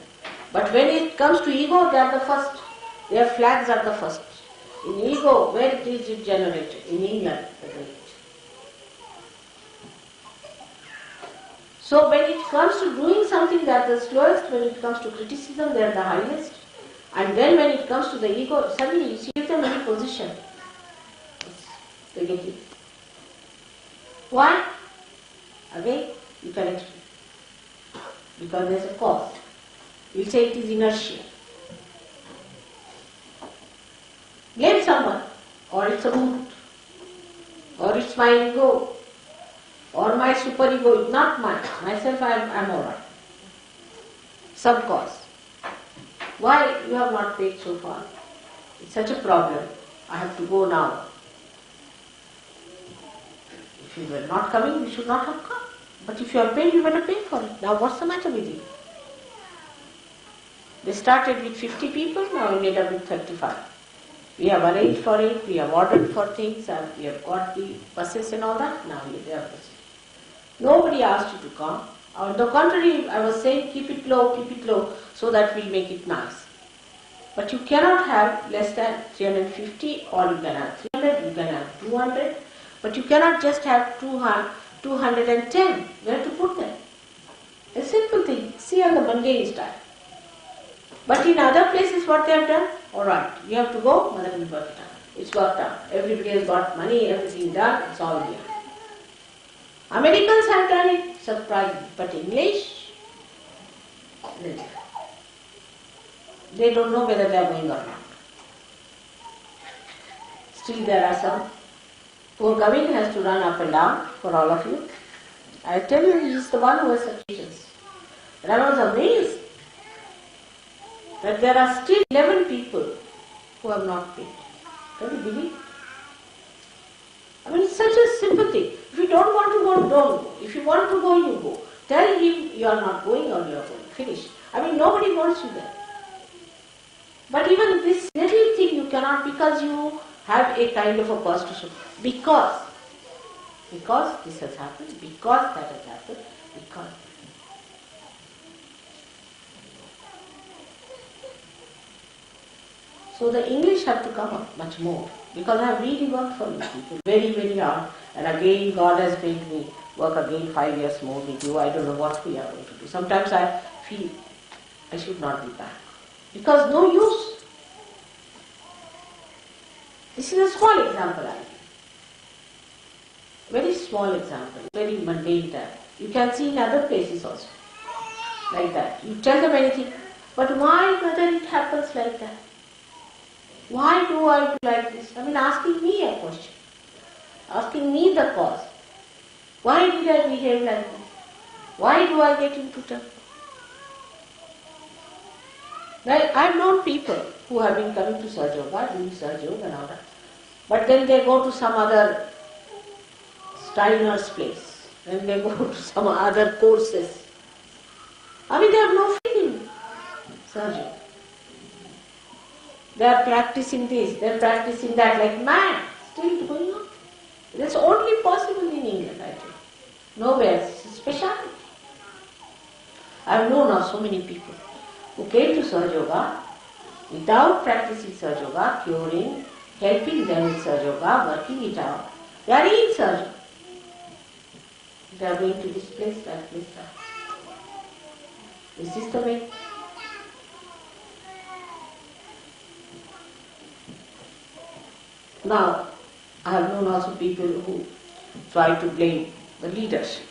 But when it comes to ego, they are the first. Their flags are the first. In ego, where is it generated? In England, the great. So when it comes to doing something, they are the slowest. When it comes to criticism, they are the highest. And then when it comes to the ego, suddenly you give them any position. They get it. Why? Again, you can explain. Because there is a cause. You will say it is inertia. Blame someone, or it's a mood, or it's my ego, or my superego, not mine. Myself, I'm alright. Some cause. Why you have not paid so far? It's such a problem. I have to go now. If you were not coming, you should not have come. But if you are paid, you better pay for it. Now what's the matter with you? They started with 50 people, now we ended up with 35. We have arranged for it, we have ordered for things, and we have got the buses and all that. Now we have buses. Nobody asked you to come. On the contrary, I was saying keep it low, so that we'll make it nice. But you cannot have less than 350, or you can have 300, you can have 200, but you cannot just have 210. Where to put them? A simple thing. See on the mundane style. But in other places what they have done? Alright, you have to go, mother will work it out. It's worked out. Everybody has got money, everything done, it's all here. Americans have done it, surprising. But English, they don't know whether they are going or not. Still there are some. Poor Gavin has to run up and down for all of you. I tell you, he is the one who has such patience. And I was amazed that there are still 11 people who have not paid. Can you believe? I mean, it's such a simple thing. If you don't want to go, don't go. If you want to go, you go. Tell him you are not going or you are going. Finish. I mean, nobody wants you there. But even this little thing you cannot, because you have a kind of a constitution. Because this has happened, because that has happened, because. So the English have to come up much more, because I have really worked for these people very, very hard, and again God has made me work again 5 years more with you. I don't know what we are going to do. Sometimes I feel I should not be back, because no use. This is a small example I give. Very small example, very mundane type. You can see in other places also, like that. You tell them anything, but why, mother, it happens like that? Why do I do like this? I mean, asking me a question, asking me the cause. Why did I behave like this? Why do I get into trouble? Well, I've known people who have been coming to Sahaja Yoga, doing Sahaja Yoga and all that, but then they go to some other Steiner's place, then they go to some other courses. I mean, they have no faith in Sahaja Yoga. They are practicing this, they are practicing that, like mad, still going on. That's only possible in England, I think. Nowhere, it's a speciality. I've known of so many people who came to Sahaja Yoga without practicing Sahaja Yoga, curing, helping them in Sahaja Yoga, working it out. They are in Sahaja Yoga. They are going to this place, that place, that. Is this the way? Now, I have known also people who try to blame the leadership.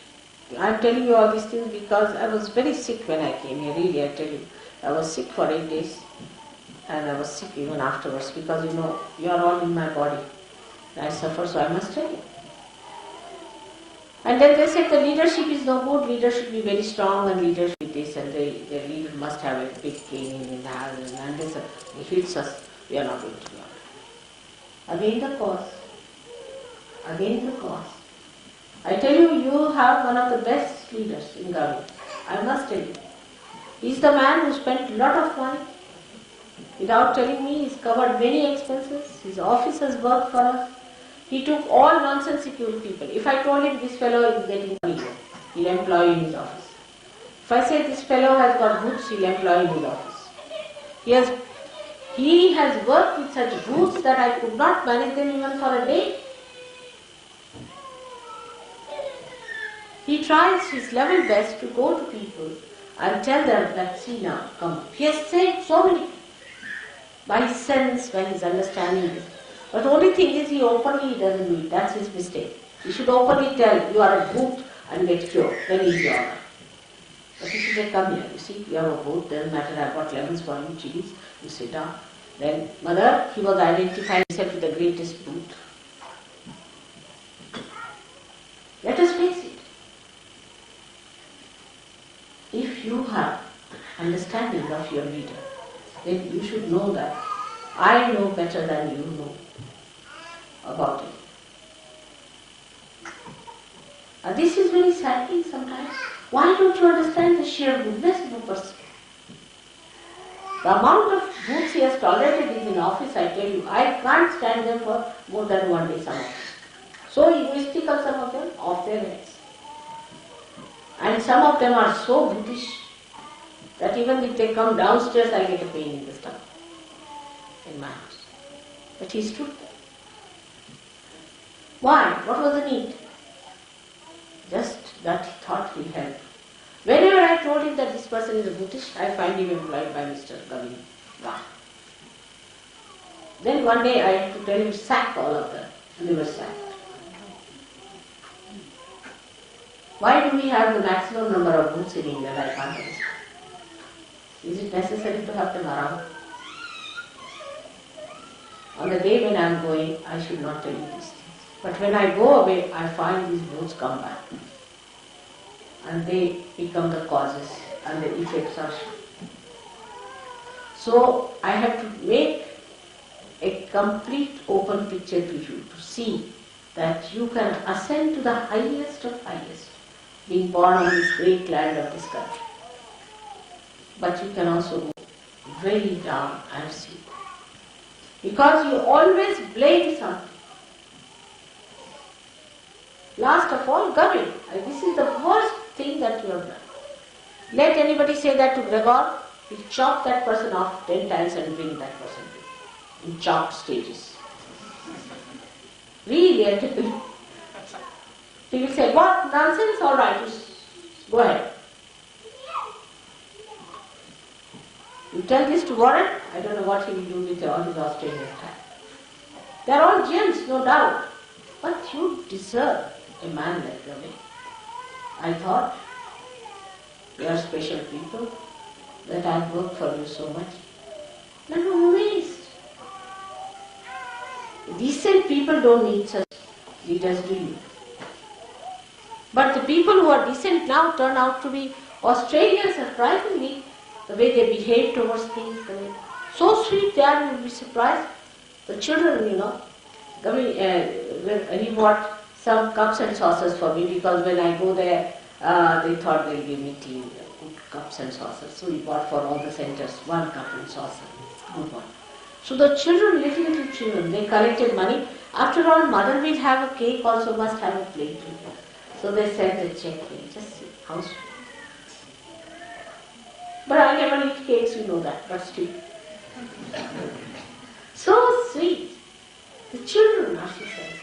I am telling you all these things because I was very sick when I came here, really, I tell you. I was sick for 8 days and I was sick even afterwards because you are all in my body. I suffer, so I must tell you. And then they said the leadership is no good, leader should be very strong and leader should be this and the leader must have a big king in the house and this, he hits us, we are not going to do it. Again the cause. Again the cause. I tell you, you have one of the best leaders in Gavi. I must tell you. He's the man who spent a lot of money. Without telling me, he's covered many expenses. His office has worked for us. He took all nonsensical people. If I told him this fellow is getting money, he'll employ you in his office. If I say this fellow has got goods, he'll employ you in his office. He has worked with such goods that I could not manage them even for a day. He tries his level best to go to people and tell them that, see now, come. He has said so many things by his sense, by his understanding. But the only thing is he openly doesn't do it. That's his mistake. He should openly tell you are a boot and get cured. Then he'll be alright. But he should say, come here. You see, you have a boot. Doesn't matter. I've got lemons for you, chilies. You sit down. Then, mother, he was identifying himself with the greatest boot. Let us face it. If you have understanding of your leader, then you should know that I know better than you know about it. And this is very saddening sometimes. Why don't you understand the sheer goodness of a person? The amount of books he has tolerated in the office, I tell you, I can't stand them for more than one day, some of them. So egoistical, some of them, off their heads. And some of them are so brutish that even if they come downstairs, I get a pain in the stomach, in my house. But he stood there. Why? What was the need? Just that he thought he'll help. Whenever I told him that this person is a Buddhist, I find him employed by Mr. Gavin. Then one day I had to tell him, sack all of them. And they were sacked. Why do we have the maximum number of booths in India? I can't understand. Is it necessary to have them around? On the day when I am going, I should not tell you these things. But when I go away, I find these booths come back. And they become the causes and the effects are shown. So I have to make a complete open picture to you to see that you can ascend to the highest of highest, being born on this great land of this country. But you can also go very down and see. Because you always blame something. Last of all, Gavin. This is the worst thing that you have done. Let anybody say that to Gregor, he'll chop that person off 10 times and bring that person to in chopped stages. Really, I tell you. He will say, what nonsense, all right, go ahead. You tell this to Warren, I don't know what he will do with all his Australian time. They are all gems, no doubt. But you deserve a man like Gavin. I thought, you are special people, that I have worked for you so much. And I'm amazed. Decent people don't need such leaders, do you? But the people who are decent now turn out to be Australians, surprisingly, the way they behave towards things. So sweet they are, you'll be surprised. The children, he bought some cups and saucers for me because when I go there, they thought they'll give me tea, good cups and saucers. So he bought for all the centers one cup and saucer, good one. So the children, little children, they collected money. After all, mother will have a cake, also must have a plate with her. So they sent a check here. Just see, how sweet. But I never eat cakes, you know that, but still. So sweet. The children, now she says.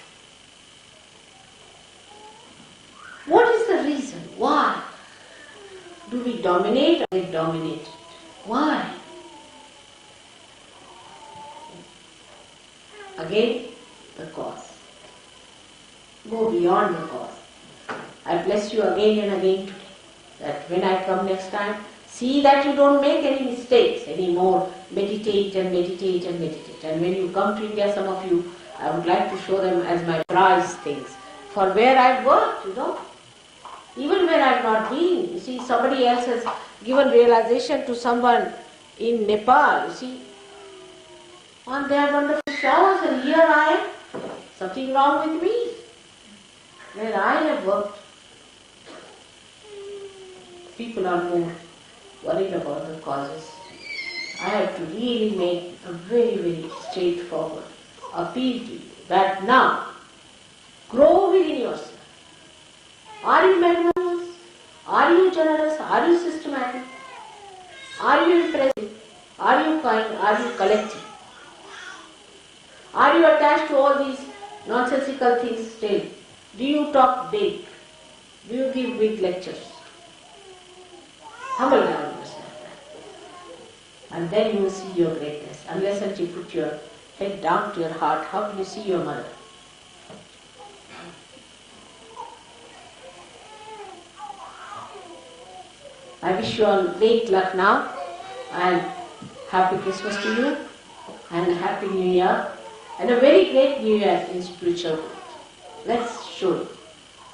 What is the reason? Why do we dominate or get dominated? Why? Again, the cause. Go beyond the cause. I bless you again and again today, that when I come next time, see that you don't make any mistakes anymore. Meditate and meditate and meditate. And when you come to India, some of you, I would like to show them as my prize things. For where I've worked, even where I've not been. You see, somebody else has given realization to someone in Nepal, you see. And they have wonderful showers, and here I am. Something wrong with me. Where I have worked, people are more worried about the causes. I have to really make a very, very straightforward appeal to you that now, grow within yourself. Are you magnanimous? Are you generous? Are you systematic? Are you impressive? Are you kind? Are you collective? Are you attached to all these nonsensical things still? Do you talk big? Do you give big lectures? Humble down yourself. And then you will see your greatness. Unless until you put your head down to your heart, how will you see your mother? I wish you all great luck now, and happy Christmas to you, and a happy New Year, and a very great New Year in spiritual growth. Let's show it.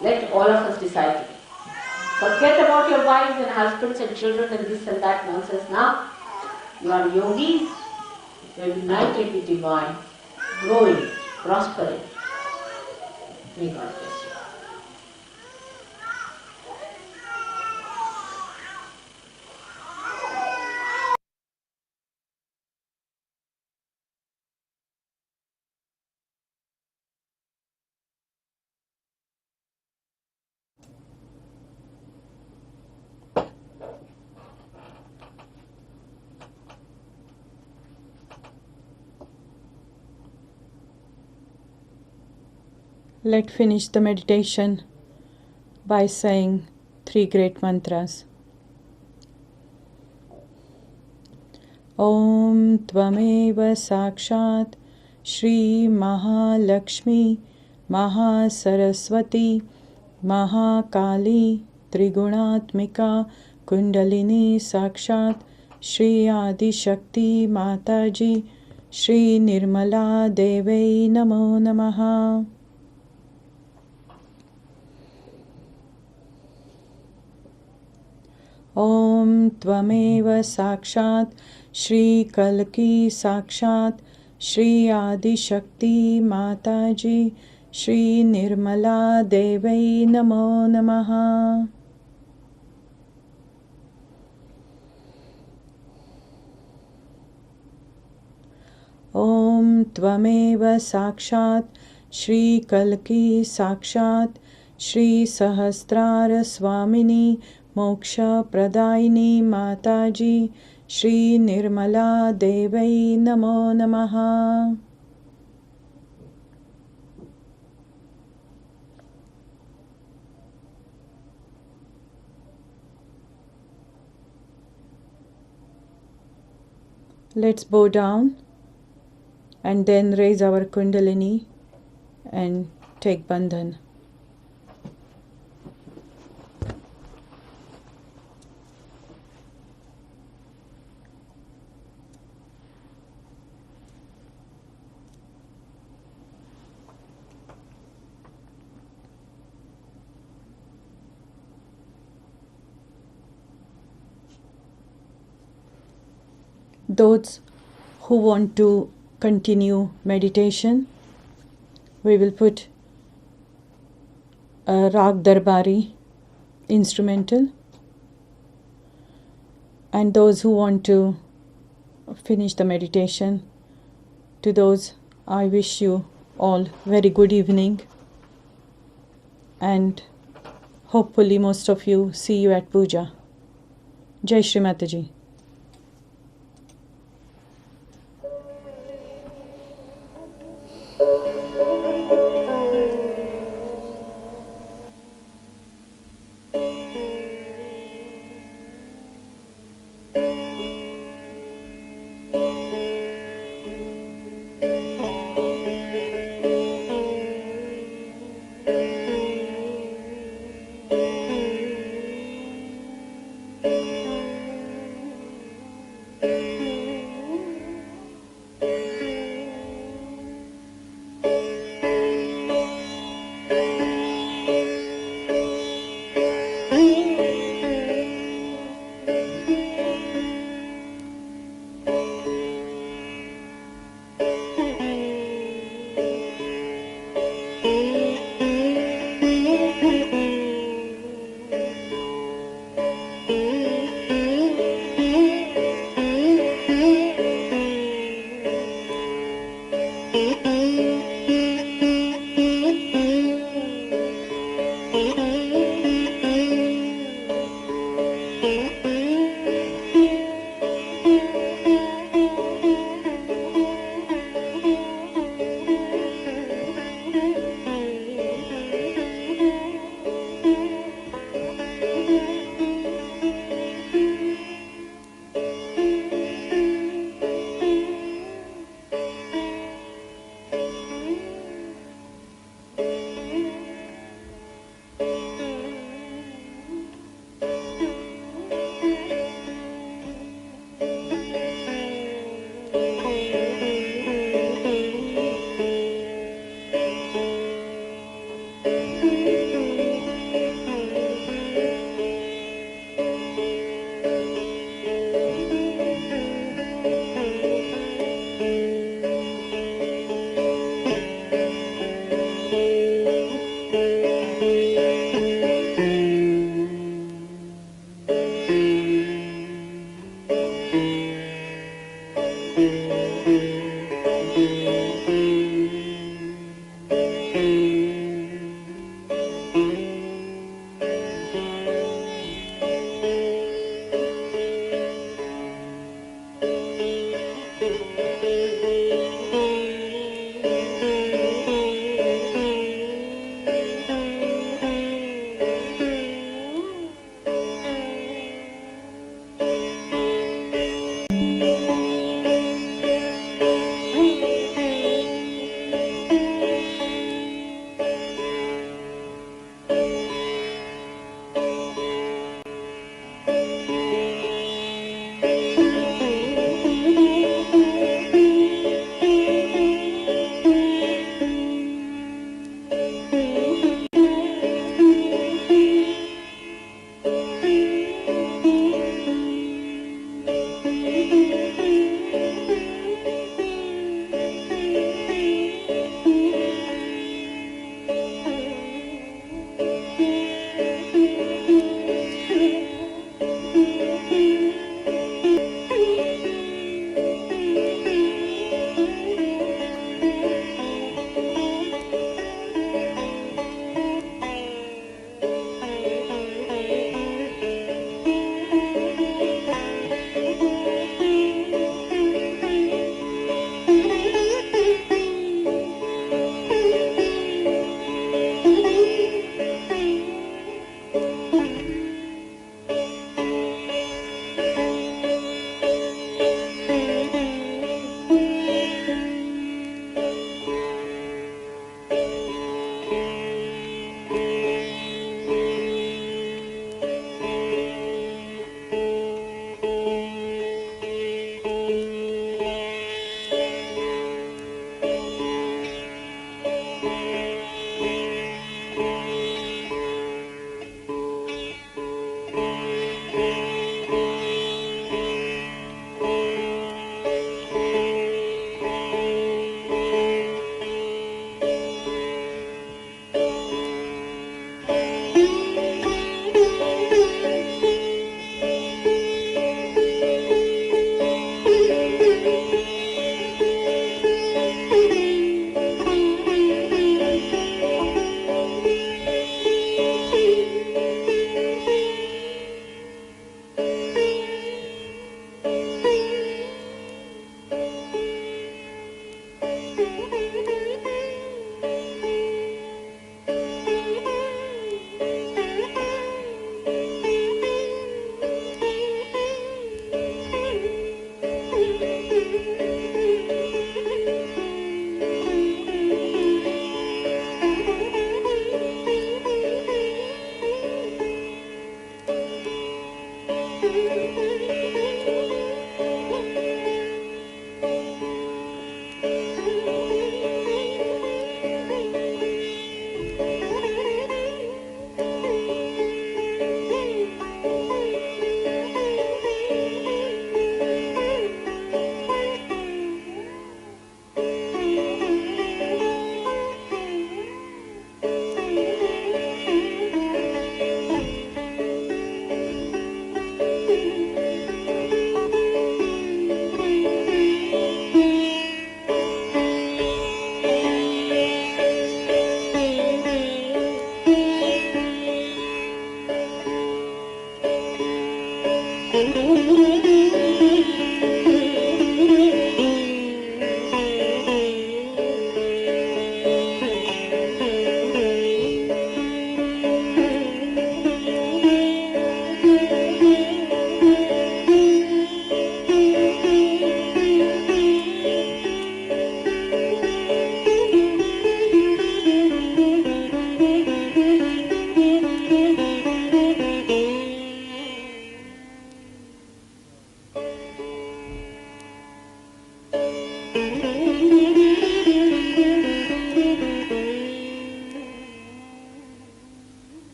Let all of us decide today. Forget about your wives and husbands and children and this and that nonsense now. You are yogis, you are united with divine, growing, prospering. May God bless you. Let's finish the meditation by saying 3 great mantras. Om Tvameva Sakshat Shri Mahalakshmi Mahasaraswati Mahakali Trigunatmika Kundalini Sakshat Shri Adi Shakti Mataji Shri Nirmala Devai Namo Namaha. Om Tvameva Sakshat Shri Kalki Sakshat Shri Adi Shakti Mataji Shri Nirmala Devai Namo Namaha. Om Tvameva Sakshat Shri Kalki Sakshat Shri Sahasrara Swamini Moksha Pradaini Mataji Shri Nirmala Devai Namo Namaha. Let's bow down and then raise our Kundalini and take Bandhan. Those who want to continue meditation, we will put a Rag Darbari instrumental, and those who want to finish the meditation, to those I wish you all very good evening, and hopefully most of you see you at puja. Jai Shri Mataji. Thank you.